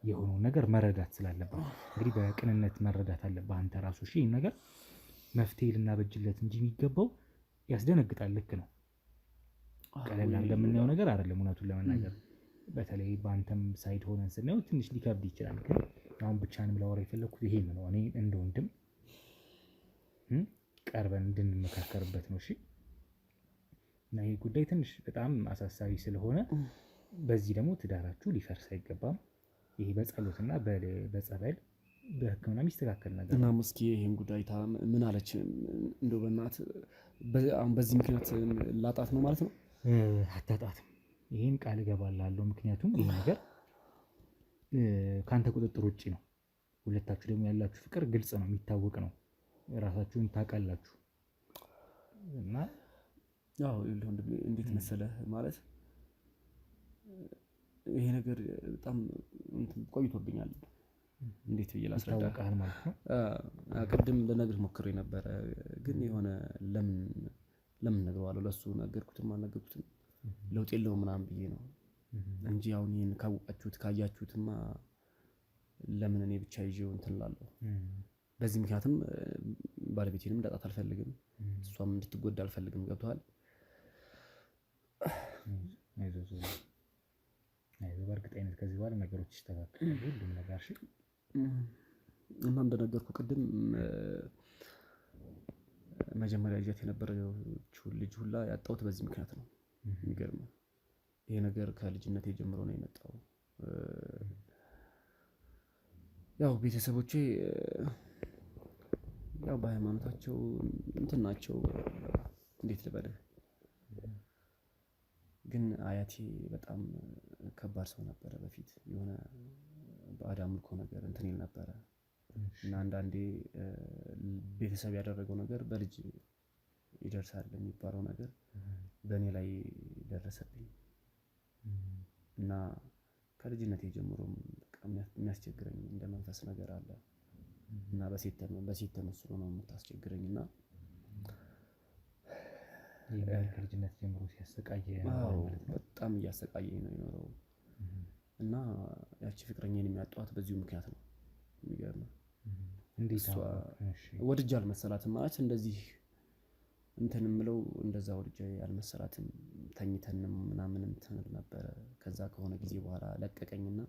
የሆነውን ነገር መረዳት ስላለባት እንግዲህ በቅንነት መረዳት አለባት አንተ ራሱ። እሺ ይህን ነገር መፍትሄ ልናበጅለት እንጂ የሚገባው ያስደነግጣል። ልክ ነው። ቀለል አድርገን የምናየው ነገር አይደለም። እውነቱን ለመናገር በተለይ በአንተም ሳይድ ሆነን ስናየው ትንሽ ሊከብድ ይችላል። ግን አሁን ብቻንም ላወራ የፈለኩት ይሄን ነው። እኔ እንደ ወንድም ቀርበን እንድንመካከርበት ነው። እሺ እና ይህ ጉዳይ ትንሽ በጣም አሳሳቢ ስለሆነ በዚህ ደግሞ ትዳራችሁ ሊፈርስ አይገባም። ይሄ በጸሎትና በጸበል በህክምና የሚስተካከል ነገር እና መስኪ ይሄን ጉዳይ ምን አለች? እንደው በእናት አሁን በዚህ ምክንያት ላጣት ነው ማለት ነው? አታጣትም፣ ይሄን ቃል እገባላለሁ። ምክንያቱም ይሄ ነገር ከአንተ ቁጥጥር ውጭ ነው። ሁለታችሁ ደግሞ ያላችሁ ፍቅር ግልጽ ነው፣ የሚታወቅ ነው፣ ራሳችሁን ታውቃላችሁ። እና ያው እንዴት መሰለህ ማለት ይሄ ነገር በጣም ቆይቶብኛል። እንዴት ብዬ ላስረዳ ማለት ነው። ቅድም ልነግርህ ሞክሬ ነበረ፣ ግን የሆነ ለምን ነግረዋለሁ፣ ለሱ ነገርኩትም አልነገርኩትም ለውጥ የለውም ምናምን ብዬ ነው እንጂ አሁን ይሄን ካወቃችሁት ካያችሁትማ ለምን እኔ ብቻ ይዤው እንትን እላለሁ። በዚህ ምክንያትም ባለቤቴንም እንዳጣት አልፈልግም፣ እሷም እንድትጎዳ አልፈልግም። ገብቶሃል? በእርግጠኝነት ከዚህ በኋላ ነገሮች ይስተካከላሉ፣ ሁሉም ነገር። እሺ። እና እንደነገርኩ ቅድም መጀመሪያ ልጅት የነበረችውን ልጅ ሁላ ያጣሁት በዚህ ምክንያት ነው። የሚገርመው ይሄ ነገር ከልጅነቴ ጀምሮ ነው የመጣው። ያው ቤተሰቦቼ ያው በሃይማኖታቸው እንትን ናቸው፣ እንዴት ልበልህ፣ ግን አያቴ በጣም ከባድ ሰው ነበረ በፊት። የሆነ ባዕድ አምልኮ ነገር እንትን ይል ነበረ እና አንዳንዴ ቤተሰብ ያደረገው ነገር በልጅ ይደርሳል የሚባለው ነገር በእኔ ላይ ደረሰብኝ እና ከልጅነቴ ጀምሮም የሚያስቸግረኝ እንደ መንፈስ ነገር አለ እና በሴት ተመስሎ ነው የምታስቸግረኝ እና ከልጅነት ጀምሮ ሲያሰቃየ በጣም እያሰቃየኝ ነው የኖረው እና ያቺ ፍቅረኛዬን የሚያጧት በዚሁ ምክንያት ነው። የሚገርመው እሷ ወድጄ አልመሰላትም ማለት እንደዚህ እንትን የምለው እንደዛ ወድጄ አልመሰላትም። ተኝተንም ምናምን እንትን ነበረ። ከዛ ከሆነ ጊዜ በኋላ ለቀቀኝና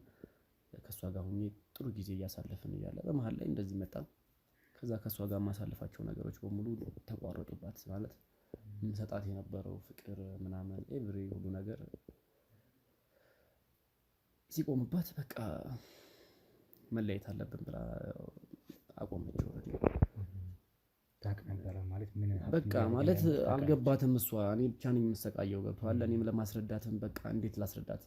ከሷ ጋር ሆኜ ጥሩ ጊዜ እያሳለፍን እያለ በመሃል ላይ እንደዚህ መጣ። ከዛ ከሷ ጋር የማሳልፋቸው ነገሮች በሙሉ ተቋረጡባት። ማለት ሰጣት የነበረው ፍቅር ምናምን ኤቭሪ ሁሉ ነገር ሲቆምባት በቃ መለየት አለብን ብላ አቆመች። ወረዲ ታውቅ ነበረ ማለት ምን በቃ ማለት አልገባትም። እሷ እኔ ብቻ ነኝ የምሰቃየው። ገብቶሃል? እኔም ለማስረዳትም በቃ እንዴት ላስረዳት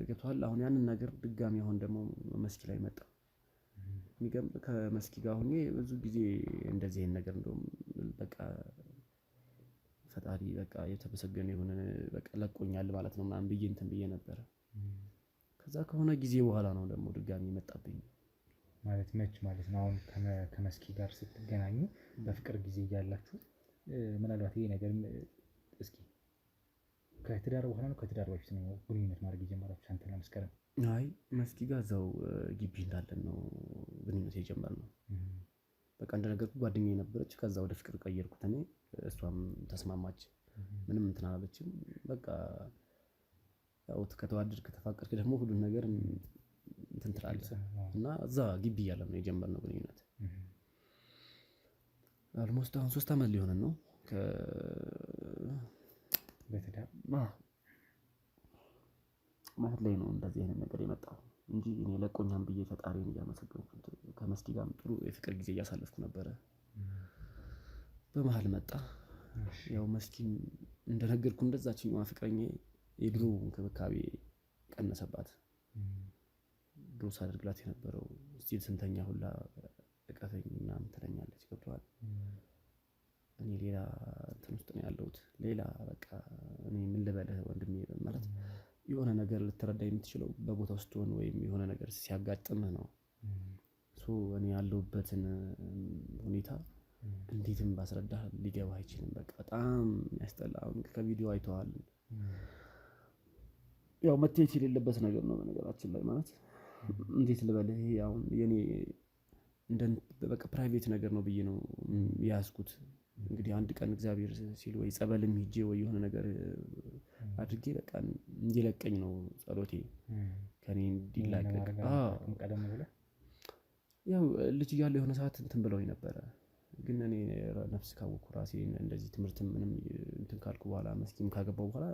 ገብቶሃል? አሁን ያንን ነገር ድጋሚ አሁን ደግሞ መስኪ ላይ መጣ። የሚገርም ከመስኪ ጋር ሆኜ ብዙ ጊዜ እንደዚህ አይነት ነገር እንደውም በቃ ፈጣሪ በቃ የተመሰገነ ይሁን በቃ ለቆኛል ማለት ነው ምናምን ብዬ እንትን ብዬ ነበረ። ከዛ ከሆነ ጊዜ በኋላ ነው ደግሞ ድጋሚ መጣብኝ። ማለት መች ማለት ነው? አሁን ከመስኪ ጋር ስትገናኙ በፍቅር ጊዜ እያላችሁ ምናልባት ይሄ ነገር እስኪ ከትዳር በኋላ ነው ከትዳር በፊት ነው ግንኙነት ማድረግ የጀመራችሁ አንተ እና መስከረም? አይ መስኪ ጋር እዛው ግቢ እንዳለን ነው ግንኙነት የጀመርነው። በቃ እንደነገርኩህ ጓደኛዬ ነበረች። ከዛ ወደ ፍቅር ቀየርኩት እኔ፣ እሷም ተስማማች። ምንም እንትን አላለችም። በቃ ያው ከተዋደድክ ከተፋቀርክ ደግሞ ሁሉን ነገር እንትን ትላለህ እና እዛ ግቢ እያለን ነው የጀመርነው ግንኙነት። አልሞስት አሁን 3 ዓመት ሊሆነን ነው በትዳር ማለት ላይ ነው እንደዚህ አይነት ነገር የመጣው እንጂ እኔ ለቆኛም ብዬ ፈጣሪን እያመሰገንኩት ከመስኪ ጋርም ጥሩ የፍቅር ጊዜ እያሳለፍኩ ነበረ። በመሃል መጣ። ያው መስኪን እንደነገርኩ እንደዛችኛዋ ፍቅረኛዬ የድሮ እንክብካቤ ቀነሰባት። ድሮ ሳደርግላት የነበረው ስቲል ስንተኛ ሁላ እቀፈኝ ምናምን ትለኛለች። ገብቶሃል? እኔ ሌላ እንትን ውስጥ ነው ያለሁት። ሌላ በቃ እኔ ምን ልበልህ ወንድሜ ማለት የሆነ ነገር ልትረዳ የምትችለው በቦታው ስትሆን ወይም የሆነ ነገር ሲያጋጥምህ ነው። እኔ ያለሁበትን ሁኔታ እንዴትም ባስረዳህ ሊገባህ አይችልም። በቃ በጣም ያስጠላ። አሁን ከቪዲዮ አይተዋል። ያው መታየት የሌለበት ነገር ነው በነገራችን ላይ ማለት እንዴት ልበልህ፣ ይሄ አሁን የኔ በቃ ፕራይቬት ነገር ነው ብዬ ነው ያዝኩት። እንግዲህ አንድ ቀን እግዚአብሔር ሲል ወይ ጸበልም ሂጄ ወይ የሆነ ነገር አድርጌ በቃ እንዲለቀኝ ነው ጸሎቴ፣ ከኔ እንዲላቀቅ። ቀደም ብለህ ያው ልጅ እያለሁ የሆነ ሰዓት እንትን ብለውኝ ነበረ። ግን እኔ ነፍስ ካወቅኩ ራሴ እንደዚህ ትምህርትም ምንም እንትን ካልኩ በኋላ መስኪም ካገባው በኋላ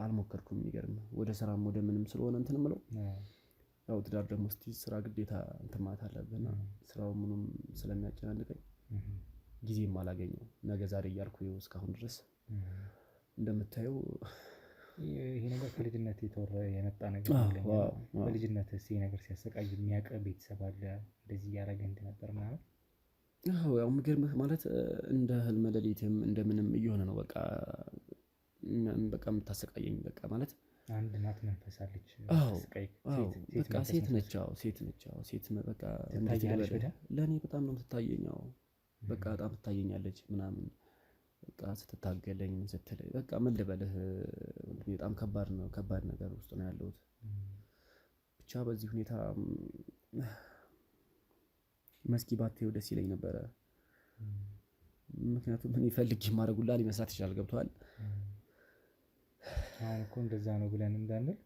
አልሞከርኩም። የሚገርም ወደ ስራም ወደ ምንም ስለሆነ እንትን ምለው ያው ትዳር ደግሞ ስራ ግዴታ እንትን ማለት አለብህና ስራው ምኑም ስለሚያጨናንቀኝ ጊዜም አላገኘው ነገ ዛሬ እያልኩ እስካሁን ድረስ እንደምታየው ይሄ ነገር ከልጅነት የመጣ ነገር ነው። በልጅነት ይሄ ነገር ሲያሰቃይ የሚያውቅ ቤተሰብ አለ እንደዚህ እያደረገ እንደነበር ምናምን? አዎ ያው የሚገርምህ ማለት እንደ ህልም ሌሊትም እንደምንም እየሆነ ነው በቃ የምታሰቃየኝ በቃ ማለት አንድ እናት መንፈስ አለች። በቃ ሴት ነች በቃ ለእኔ በጣም ነው የምትታየኝ። በቃ በጣም ትታየኛለች ምናምን በቃ ስትታገለኝ ስትለኝ በቃ ምን ልበልህ በጣም ከባድ ነገር ውስጥ ነው ያለሁት። ብቻ በዚህ ሁኔታ መስኪ ባትየው ደስ ይለኝ ነበረ። ምክንያቱም እኔ ፈልጌ ማድረጉላ ሊመስላት ይችላል። ገብቶሃል? አሁን እኮ እንደዛ ነው ብለን እንዳንል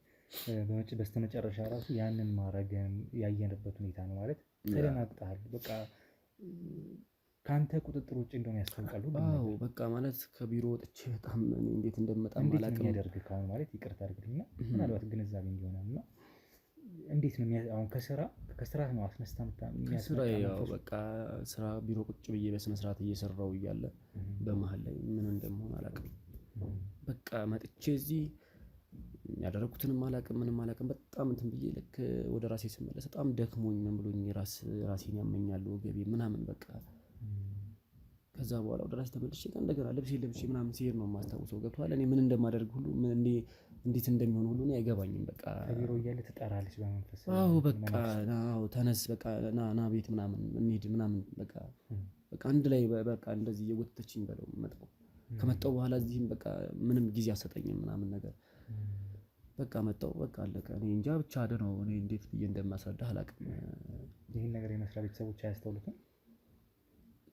በስተመጨረሻ ራሱ ያንን ማድረግን ያየንበት ሁኔታ ነው ማለት ተደናግጠሃል። በቃ ካንተ ቁጥጥር ውጭ እንደሆነ ያስታውቃል። አዎ በቃ ማለት ከቢሮ ወጥቼ በጣም እኔ እንዴት እንደምመጣ ማላውቅም ያደርግ ካሁን ማለት ይቅርታ አድርግልኝና ምናልባት ግንዛቤ እንዲሆነና እንዴት ነው አሁን ከስራ ነው አስነስታ ከስራ ያው በቃ ስራ ቢሮ ቁጭ ብዬ በስነ ስርዓት እየሰራው እያለ በመሃል ላይ ምን እንደምሆን አላውቅም። በቃ መጥቼ እዚህ ያደረኩትንም አላውቅም ምንም አላውቅም። በጣም እንትን ብዬ ልክ ወደ ራሴ ስመለስ በጣም ደክሞኝ ምን ብሎኝ ራሴን ያመኛል ወገቤ ምናምን በቃ ከዛ በኋላ ወደ ራሴ ተመልሼ እንደገና ልብሴ ምናምን ሲሄድ ነው የማስታውሰው። ገብቶሃል? እኔ ምን እንደማደርግ ሁሉ እንዴት እንደሚሆን ሁሉ እኔ አይገባኝም። በቃ ከቢሮ እያለ ትጠራለች በመንፈስ። አዎ በቃ ተነስ በቃ ና ቤት ምናምን እንሂድ ምናምን በቃ አንድ ላይ በቃ እንደዚህ እየጎተተችኝ በለው መጣሁ። ከመጣሁ በኋላ እዚህም በቃ ምንም ጊዜ አሰጠኝም ምናምን ነገር በቃ መጣሁ በቃ አለቀ። እኔ እንጃ ብቻ ነው እኔ እንዴት ብዬ እንደማስረዳህ አላውቅም። ይሄን ነገር የመስሪያ ቤተሰቦች አያስተውሉትም?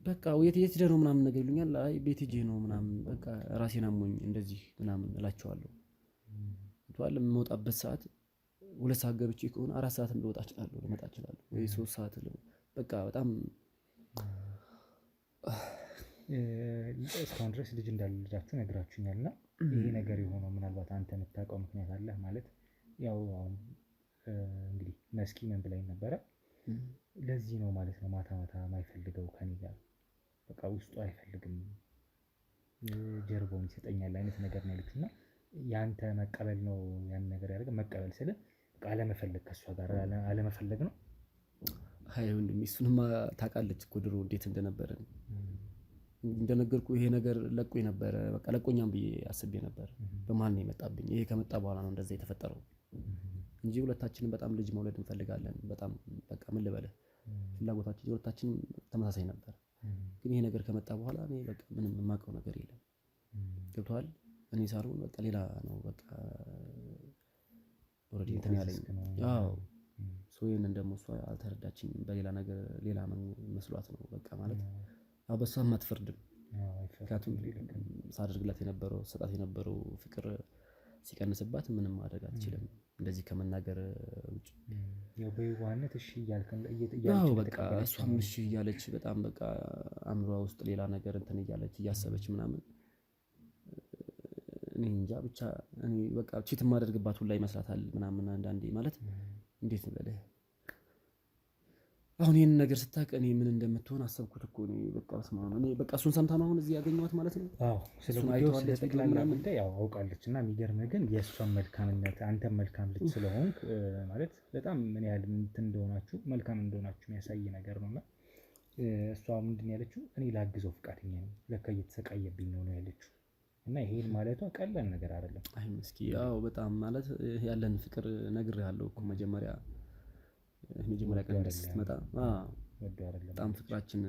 በቃ የት ሄደህ ነው ምናምን ነገር ይሉኛል። አይ ቤት ሄጄ ነው ምናምን በቃ ራሴን አሞኝ እንደዚህ ምናምን እላቸዋለሁ። የምወጣበት ሰዓት 2 ሰዓት ገብቼ ከሆነ 4 ሰዓት ልመጣ እችላለሁ ወይ 3 ሰዓት በቃ በጣም እስካሁን ድረስ ልጅ እንዳልልጃችሁ ነግራችሁኛል። እና ይሄ ነገር የሆነው ምናልባት አንተ የምታውቀው ምክንያት አለ ማለት ያው እንግዲህ መስኪ ምን ብላኝ ነበረ ለዚህ ነው ማለት ነው ማታ የማይፈልገው ከኔ ጋር በቃ ውስጡ አይፈልግም ጀርባውን ይሰጠኛል አይነት ነገር ነው ያለችው። እና ያንተ መቀበል ነው ያን ነገር ያደረገ መቀበል ስለ በቃ አለመፈለግ ከሷ ጋር አለመፈለግ ነው። አይ ወንድሜ እሱንማ ታውቃለች እኮ ድሮ እንዴት እንደነበረ እንደነገርኩ ይሄ ነገር ለቆኝ ነበረ በቃ ለቆኛም ብዬ አስቤ ነበር። በመሃል ነው የመጣብኝ። ይሄ ከመጣ በኋላ ነው እንደዛ የተፈጠረው እንጂ ሁለታችንም በጣም ልጅ መውለድ እንፈልጋለን። በጣም በቃ ምን ልበልህ ፍላጎታችን ሁለታችንም ተመሳሳይ ነበር። ግን ይሄ ነገር ከመጣ በኋላ እኔ በቃ ምንም የማውቀው ነገር የለም። ገብቶሃል? እኔ ሳልሆን በቃ ሌላ ነው በቃ ኦሬዲ እንትን ያለኝ። አዎ ይሄንን ደግሞ እሷ አልተረዳችኝም። በሌላ ነገር ሌላ መስሏት ነው በቃ ማለት በሷም አትፈርድም። ምክንያቱም ሳደርግላት የነበረው ሰጣት የነበረው ፍቅር ሲቀንስባት ምንም ማድረግ አትችልም እንደዚህ ከመናገር ውጭ። ያው በየዋህነት እሺ እያልከን ያው በቃ እሷም እሺ እያለች በጣም በቃ አእምሯ ውስጥ ሌላ ነገር እንትን እያለች እያሰበች ምናምን እኔ እንጃ ብቻ እኔ በቃ ቺት ማደርግባት ሁላ ይመስላታል ምናምን አንዳንዴ ማለት እንዴት ልበልህ አሁን ይሄን ነገር ስታውቅ እኔ ምን እንደምትሆን አሰብኩት እኮ እኔ በቃ ስማማ እኔ በቃ እሱን ሰምታ ነው አሁን እዚህ ያገኘኋት ማለት ነው። አዎ ስለ ጠቅላላ ጉዳይ ያው አውቃለች። እና የሚገርምህ ግን የእሷን መልካምነት አንተም መልካም ልጅ ስለሆንክ ማለት በጣም ምን ያህል እንትን እንደሆናችሁ መልካም እንደሆናችሁ የሚያሳይ ነገር ነውና እሷ ምንድን ያለችው እኔ ላግዘው ፈቃደኛ ነኝ ለካ እየተሰቃየብኝ ነው ያለችው። እና ይሄን ማለቷ ቀላል ነገር አይደለም። አይ መስኪ ያው በጣም ማለት ያለን ፍቅር ነግሬሃለሁ እኮ መጀመሪያ ቀን ስትመጣ በጣም ፍቅራችን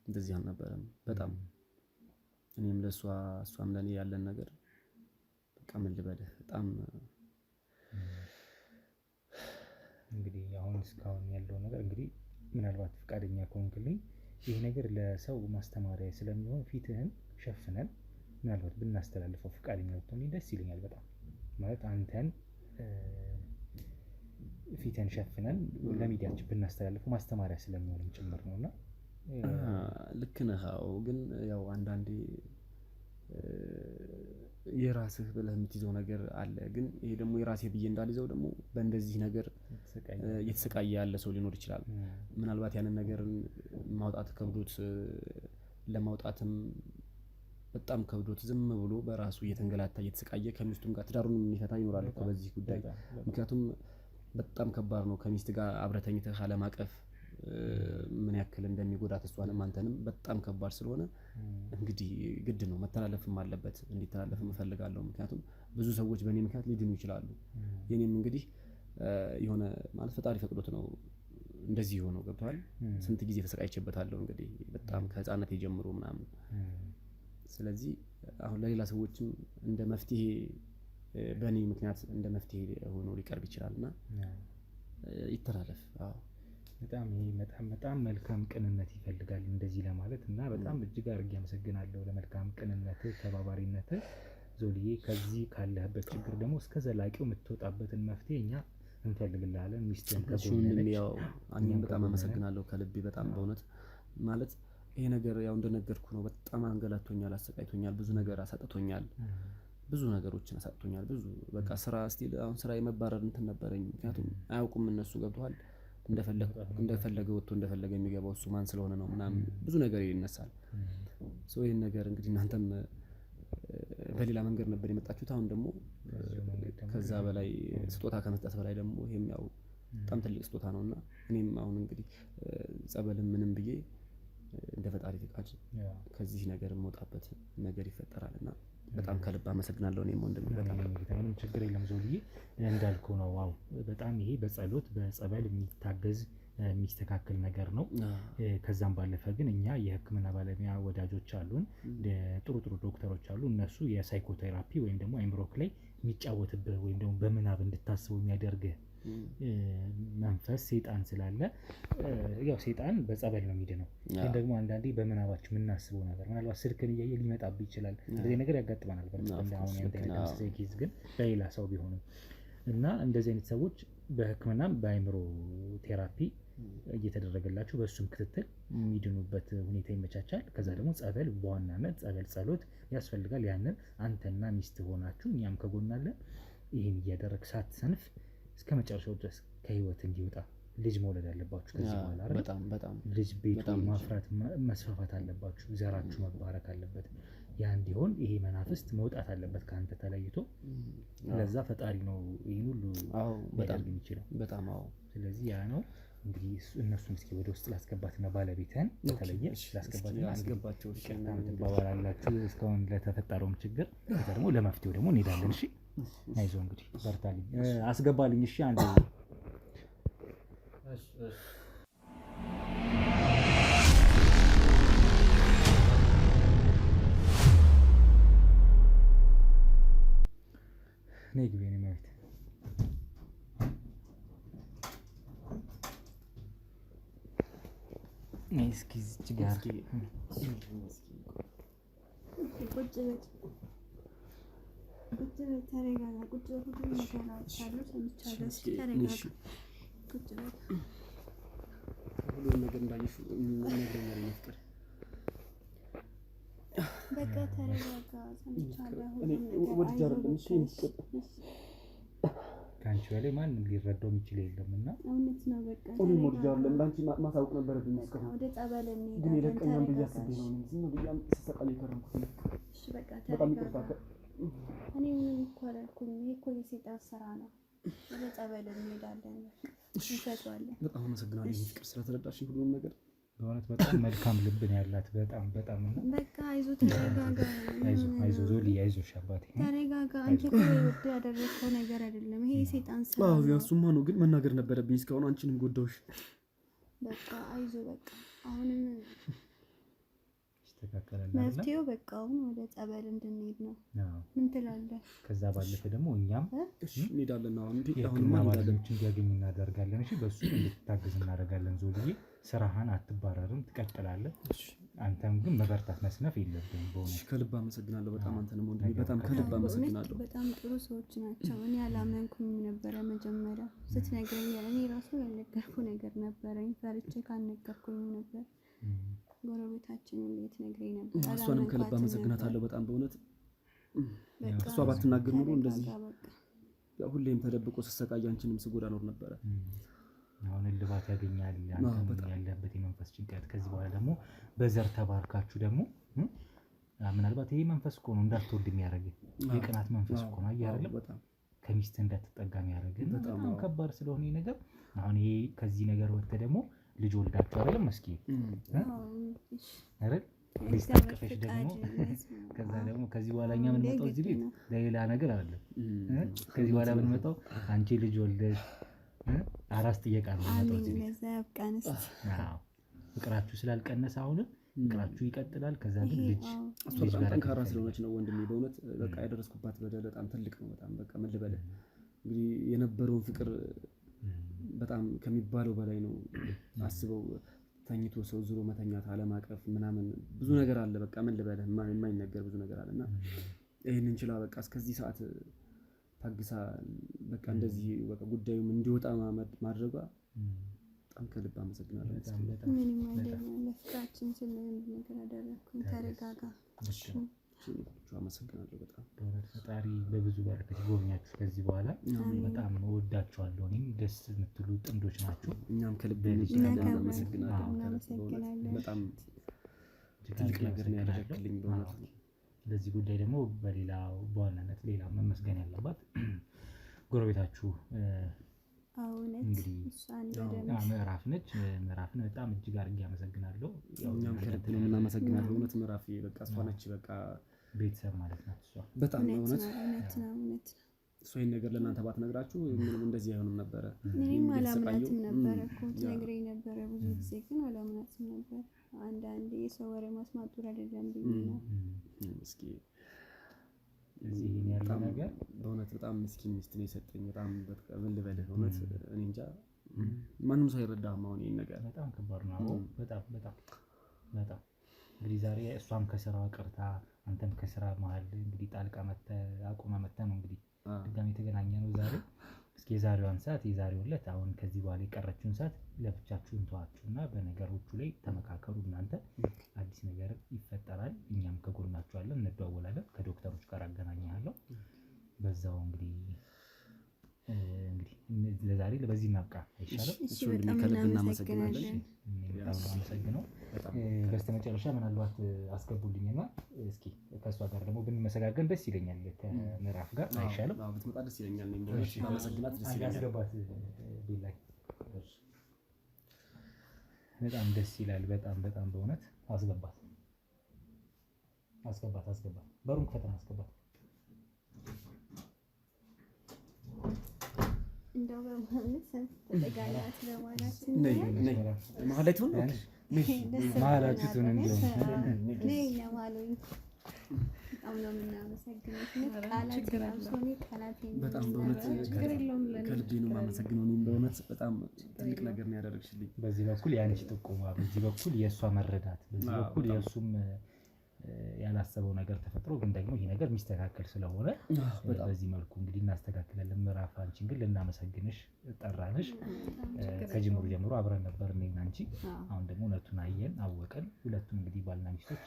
እንደዚህ አልነበረም። በጣም እኔም ለእሷ እሷም ለእኔ ያለን ነገር በቃ ምን ልበልህ በጣም እንግዲህ አሁን እስካሁን ያለው ነገር እንግዲህ ምናልባት ፈቃደኛ ከሆንክልኝ ይሄ ነገር ለሰው ማስተማሪያ ስለሚሆን ፊትህን ሸፍነን ምናልባት ብናስተላልፈው ፈቃደኛ ብትሆን ደስ ይለኛል በጣም ማለት አንተን ፊትን ሸፍነን ለሚዲያችን ብናስተላልፈው ማስተማሪያ ስለሚሆንም ጭምር ነውና ልክ ነህ። አዎ ግን ያው አንዳንዴ የራስህ ብለህ የምትይዘው ነገር አለ። ግን ይሄ ደግሞ የራሴ ብዬ እንዳልይዘው ደግሞ በእንደዚህ ነገር እየተሰቃየ ያለ ሰው ሊኖር ይችላል። ምናልባት ያንን ነገር ማውጣት ከብዶት ለማውጣትም በጣም ከብዶት ዝም ብሎ በራሱ እየተንገላታ እየተሰቃየ ከሚስቱም ጋር ትዳሩን የሚፈታ ይኖራል እኮ በዚህ ጉዳይ። ምክንያቱም በጣም ከባድ ነው ከሚስት ጋር አብረህ ተኝተህ አለማቀፍ ምን ያክል እንደሚጎዳት እሷንም አንተንም በጣም ከባድ ስለሆነ እንግዲህ ግድ ነው መተላለፍም አለበት። እንዲተላለፍም እፈልጋለሁ። ምክንያቱም ብዙ ሰዎች በእኔ ምክንያት ሊድኑ ይችላሉ። የኔም እንግዲህ የሆነ ማለት ፈጣሪ ፈቅዶት ነው እንደዚህ ሆኖ ገብቷል። ስንት ጊዜ ተሰቃይቼበታለሁ እንግዲህ በጣም ከህፃነት ጀምሮ ምናምን። ስለዚህ አሁን ለሌላ ሰዎችም እንደ መፍትሄ በእኔ ምክንያት እንደ መፍትሄ ሆኖ ሊቀርብ ይችላልና ይተላለፍ። አዎ በጣም ይሄ በጣም መልካም ቅንነት ይፈልጋል እንደዚህ ለማለት እና በጣም እጅግ አድርጌ አመሰግናለሁ ለመልካም ቅንነትህ ተባባሪነትህ ዞልዬ። ከዚህ ካለህበት ችግር ደግሞ እስከ ዘላቂው የምትወጣበትን መፍትሄ እኛ እንፈልግልሃለን። ሚስትህን ከጎንህ ያው እኔም በጣም አመሰግናለሁ ከልቤ በጣም በእውነት ማለት ይሄ ነገር ያው እንደነገርኩ ነው። በጣም አንገላቶኛል፣ አሰቃይቶኛል፣ ብዙ ነገር አሳጥቶኛል፣ ብዙ ነገሮችን አሳጥቶኛል። ብዙ በቃ ስራ ስቲል አሁን ስራ የመባረር እንትን ነበረኝ። ምክንያቱም አያውቁም እነሱ ገብተዋል እንደፈለገ ወጥቶ እንደፈለገ የሚገባው እሱ ማን ስለሆነ ነው ምናምን ብዙ ነገር ይነሳል። ይህን ነገር እንግዲህ እናንተም በሌላ መንገድ ነበር የመጣችሁት። አሁን ደግሞ ከዛ በላይ ስጦታ ከመስጠት በላይ ደግሞ ይሄም ያው በጣም ትልቅ ስጦታ ነውና እኔም አሁን እንግዲህ ጸበልም ምንም ብዬ እንደ ፈጣሪ ፍቃድ ከዚህ ነገር የምወጣበት ነገር ይፈጠራልና በጣም ከልብ አመሰግናለሁ። እኔም ወንድም በጣም ምንም ችግር የለም ዞልዬ። እንዳልከው ነው። ዋው በጣም ይሄ በጸሎት በጸበል የሚታገዝ የሚስተካከል ነገር ነው። ከዛም ባለፈ ግን እኛ የሕክምና ባለሙያ ወዳጆች አሉን፣ ጥሩ ዶክተሮች አሉ። እነሱ የሳይኮቴራፒ ወይም ደግሞ አይምሮክ ላይ የሚጫወትብህ ወይም ደግሞ በምናብ እንድታስበው የሚያደርግህ መንፈስ ሴጣን ስላለ ያው ሴጣን በጸበል ነው የሚድነው። ግን ደግሞ አንዳንዴ በምናባችን የምናስበው ነገር ምናልባት ስልክን እያየ ሊመጣብህ ይችላል። እንደዚህ ነገር ያጋጥመናል። በእርግጥ አሁን ያንተ አይነት ተመሳሳይ ኬዝ ግን ለሌላ ሰው ቢሆንም እና እንደዚህ አይነት ሰዎች በህክምናም በአይምሮ ቴራፒ እየተደረገላቸው በእሱም ክትትል የሚድኑበት ሁኔታ ይመቻቻል። ከዛ ደግሞ ጸበል በዋናነት ጸበል ጸሎት ያስፈልጋል። ያንን አንተና ሚስት ሆናችሁ እኛም ከጎናለን። ይህን እያደረግ ሳትሰንፍ እስከ መጨረሻው ድረስ ከህይወት እንዲወጣ ልጅ መውለድ አለባችሁ። ከዚህ በኋላ በጣም ልጅ ቤቱ ማፍራት መስፋፋት አለባችሁ። ዘራችሁ መባረክ አለበት። ያ እንዲሆን ይሄ መናፍስት መውጣት አለበት ከአንተ ተለይቶ። ለዛ ፈጣሪ ነው ይህን ሁሉ ሊያደርግ የሚችለው። በጣም አዎ። ስለዚህ ያ ነው እንግዲህ እነሱን እስኪ ወደ ውስጥ ላስገባትና ባለቤትህን በተለየ ላስገባትና አስገባቸው ትባባላላችሁ እስካሁን ለተፈጠረውም ችግር። ከዛ ደግሞ ለመፍትሄው ደግሞ እንሄዳለን። እሺ አይዞህ እንግዲህ በርታልኝ፣ አስገባልኝ። እሺ አንዴ ነይ ግቢ ነው ማለት ነይ እስኪ እዚህ ጋር ቁጭ በል ተረጋጋ። ቁጭ በል ሁሉ ነገር አውጥቻለሁ፣ ሰምቻለሁ። እስኪ ተረጋጋ፣ ቁጭ በል። ሁሉም ነገር እንዳየሽ ነገርኛል ፍቅር። በቃ ተረጋጋ፣ ሰምቻለሁ። ከአንቺ በላይ ማንም ሊረዳው የሚችል የለም እና እውነት ነው። በቃ እኔ ወድጃለሁ። እንዳንቺ ማሳወቅ ነበረብኝ። እስካሁን ወደ ጸበል እንሄዳለን። ግን የለቀኛም ብዬ አስቤ ነው ዝም ብዬ ስሰቃይ የከረምኩት። እሺ በቃ ተረጋጋ። እኔ ምንም እኮ አላልኩም። ይሄ እኮ የሴጣን ስራ ነው። ወደ ጸበል እንሄዳለን፣ እንፈቷለን። በጣም አመሰግናለሁ ፍቅር ስለተረዳሽኝ ሁሉንም ነገር። በእውነት በጣም መልካም ልብ ነው ያላት። በጣም እና በቃ አይዞህ፣ ተረጋጋ። አይዞህ ዞሊ፣ አይዞሽ አባቴ ተረጋጋ። አንቺ እኮ ወደ ያደረግከው ነገር አይደለም። ይሄ የሴጣን ስራ ነው። አዎ እሱማ ነው፣ ግን መናገር ነበረብኝ። እስካሁን አንቺንም ጎዳሁሽ። በቃ አይዞህ፣ በቃ አሁንም ይስተካከላል። መፍትሄው በቃ አሁን ወደ ጸበል እንድንሄድ ነው። ምን ትላለህ? ከዛ ባለፈ ደግሞ እኛም እንሄዳለን። አሁን ባለሙያዎች እንዲያገኙ እናደርጋለን። እሺ በሱ እንድትታገዝ እናደርጋለን። ዞልዬ ስራህን አትባረርም፣ ትቀጥላለህ። አንተም ግን መበርታት መስነፍ የለብህም። በእውነት ከልብ አመሰግናለሁ። በጣም አንተንም ወንድሜ በጣም ከልብ አመሰግናለሁ። በጣም ጥሩ ሰዎች ናቸው። እኔ አላመንኩም ነበረ መጀመሪያ ስትነግረኝ። እኔ ራሱ ያልነገርኩ ነገር ነበረኝ፣ ፈርቼ ካልነገርኩኝ ነበር። ጎረቤታችን እንዴት ነግረኝ ነበር። እሷንም ከልብ አመሰግናታለሁ በጣም በእውነት እሷ ባትናገር ኖሮ እንደዚህ ሁሌም ተደብቆ ስሰቃይ አንቺንም ስጎዳ ኖር ነበረ። አሁን እልባት ያገኛል አንተም ያለበት የመንፈስ ጭንቀት። ከዚህ በኋላ ደግሞ በዘር ተባርካችሁ ደግሞ ምናልባት ይሄ መንፈስ እኮ ነው እንዳትወድ የሚያደርግ የቅናት መንፈስ እኮ ነው አይደለም? ከሚስት እንዳትጠጋ የሚያደርግ በጣም ከባድ ስለሆነ ይሄ ነገር አሁን ይሄ ከዚህ ነገር ወጥተህ ደግሞ ልጅ ወልዳችሁ አይደለም እስኪ አይደል ሚስት አቅፈሽ ደግሞ ከዛ ደግሞ ከዚህ በኋላ እኛ የምንመጣው እዚህ ቤት ለሌላ ነገር አይደለም። ከዚህ በኋላ የምንመጣው አንቺ ልጅ ወልደሽ አራስ ጥየቃ ነው የምንመጣው እዚህ ቤት። ፍቅራችሁ ስላልቀነሰ አሁንም ፍቅራችሁ ይቀጥላል። ከዛ ግን ልጅ በጣም ጠንካራ ስለሆነች ነው ወንድሜ። በእውነት በቃ ያደረስኩባት በደል በጣም ትልቅ ነው። በጣም በቃ ምን ልበልህ እንግዲህ የነበረውን ፍቅር በጣም ከሚባለው በላይ ነው። አስበው ተኝቶ ሰው ዙሮ መተኛት አለማቀፍ ምናምን ብዙ ነገር አለ። በቃ ምን ልበልህ የማይነገር ብዙ ነገር አለና ይሄንን ችላ በቃ እስከዚህ ሰዓት ታግሳ በቃ እንደዚህ በቃ ጉዳዩም እንዲወጣ ማድረጓ በጣም ከልብ አመሰግናለሁ። ምንም አይደለም። ለፍቅራችን ስለምን ነገር አደረኩኝ። ተረጋጋ። እሺ አመሰግናለሁ በጣም ፈጣሪ በብዙ በረከት ይጎብኛችሁ። ከዚህ በኋላ በጣም እወዳችኋለሁ። እኔም ደስ የምትሉ ጥንዶች ናችሁ። እኛም ከልብ እናመሰግናለን። በጣም ትልቅ ነገር ነው ያደረግልኝ በእውነት። ለዚህ ጉዳይ ደግሞ በዋናነት ሌላ መመስገን ያለባት ጎረቤታችሁ እንግዲህ ምዕራፍ ነች። ምዕራፍን በጣም እጅግ አድርጌ አመሰግናለሁ። እኛም ከልብ ነው የምናመሰግናለሁ በእውነት። ምዕራፍ በቃ እሷ ነች በቃ ቤተሰብ ማለት ናት እሷ። በጣም እውነት እሷ ይሄን ነገር ለእናንተ ባትነግራችሁ ምንም እንደዚህ አይሆንም ነበረ። እኔም አላምናትም ነበረ እኮ ትነግረኝ ነበረ ብዙ ጊዜ ግን አላምናትም ነበር። አንዳንዴ የሰው ወሬ ማስማት ጥሩ አይደለም ብዬ ነው። እስኪ እዚህ ያለው ነገር በእውነት በጣም ምስኪን ሚስት ነው የሰጠኝ። በጣም በቃ ምን ልበልህ እውነት እኔ እንጃ ማንም ሰው አይረዳህም። አሁን ይሄን ነገር በጣም ከባድ ነው። በጣም በጣም በጣም እንግዲህ ዛሬ እሷም ከስራዋ ቀርታ አንተም ከስራ መሀል እንግዲህ ጣልቃ አቁመህ መተህ ነው እንግዲህ ድጋሚ የተገናኘ ነው ዛሬ። እስኪ የዛሬዋን ሰዓት የዛሬውን ዕለት አሁን ከዚህ በኋላ የቀረችውን ሰዓት ለብቻችሁን ተዋችሁና በነገሮቹ ላይ ተመካከሩ። እናንተ አዲስ ነገር ይፈጠራል፣ እኛም ከጎናችሁ አለን፣ እንደዋወላለን። ከዶክተሮች ጋር አገናኛለሁ። በዛው እንግዲህ ለዛሬ በዚህ እናብቃ አይሻልም? እሺ በጣም እናመሰግናለን። በጣም አመሰግናለሁ። በስተመጨረሻ ምናልባት አስገቡልኝና እስኪ ከእሷ ጋር ደግሞ ብንመሰጋገን ደስ ይለኛል። ከምዕራፍ ጋር አይሻልም? አዎ ብትመጣ ደስ ይለኛል። እኔም ደስ ማመሰግናት ደስ ይለኛል። አስገባት ቢላይ በጣም ደስ ይላል። በጣም በጣም በእውነት አስገባት። በሩን ፈተና አስገባት። እንደው በማለት ተጠጋጋት ለማላችን መሀል ላይ ትሆን መሀላችሁ ትሆን እንደው በጣም ነው የምናመሰግነው። ቃላት ራሱን ቃላት በጣም በእውነት ከልቤ ነው የማመሰግነው። እኔም በእውነት በጣም ትልቅ ነገር ነው ያደረግሽልኝ። በዚህ በኩል የአንቺ ጥቆማ፣ በዚህ በኩል የእሷ መረዳት፣ በዚህ በኩል የእሱም ያላሰበው ነገር ተፈጥሮ ግን ደግሞ ይሄ ነገር የሚስተካከል ስለሆነ በዚህ መልኩ እንግዲህ እናስተካክላለን። ምዕራፍ አንቺን ግን ልናመሰግንሽ ጠራንሽ። ከጅምሩ ጀምሮ አብረን ነበር እኔና አንቺ። አሁን ደግሞ እውነቱን አየን አወቀን። ሁለቱም እንግዲህ ባልና ሚስቶች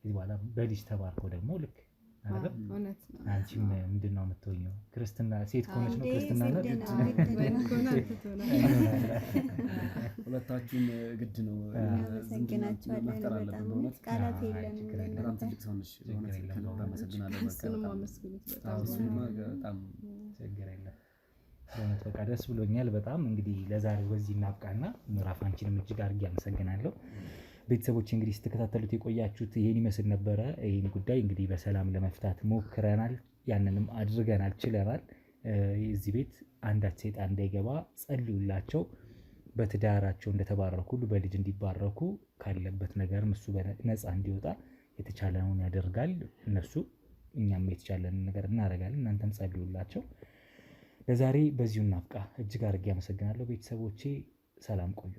ከዚህ በኋላ በልጅ ተባርኮ ደግሞ ልክ አይደል? አንቺም ምንድን ነው የምትሆኚው? ክርስትና ሴት ከሆነች ነው ክርስትና ነው ሁለታችሁም ግድ ነው። እናመሰግናችኋለን። በጣም ቃላት የለንም። በጣም ትልቅ ሰው ነሽ። በእውነት ከልብ አመሰግናለሁ። በጣም ችግር የለም። በእውነት በቃ ደስ ብሎኛል በጣም። እንግዲህ ለዛሬው በዚህ እናብቃና ምዕራፍ አንቺንም እጅግ አድርጌ አመሰግናለሁ። ቤተሰቦች እንግዲህ ስትከታተሉት የቆያችሁት ይሄን ይመስል ነበረ። ይሄን ጉዳይ እንግዲህ በሰላም ለመፍታት ሞክረናል። ያንንም አድርገናል፣ ችለናል። እዚህ ቤት አንዳች ሰይጣን እንዳይገባ ጸልዩላቸው። በትዳራቸው እንደተባረኩ ሁሉ በልጅ እንዲባረኩ ካለበት ነገር እሱ ነፃ እንዲወጣ የተቻለውን ያደርጋል። እነሱ እኛም የተቻለንን ነገር እናደርጋለን። እናንተም ጸልዩላቸው። ለዛሬ በዚሁ እናብቃ። እጅግ አድርጌ አመሰግናለሁ ቤተሰቦቼ። ሰላም ቆዩ።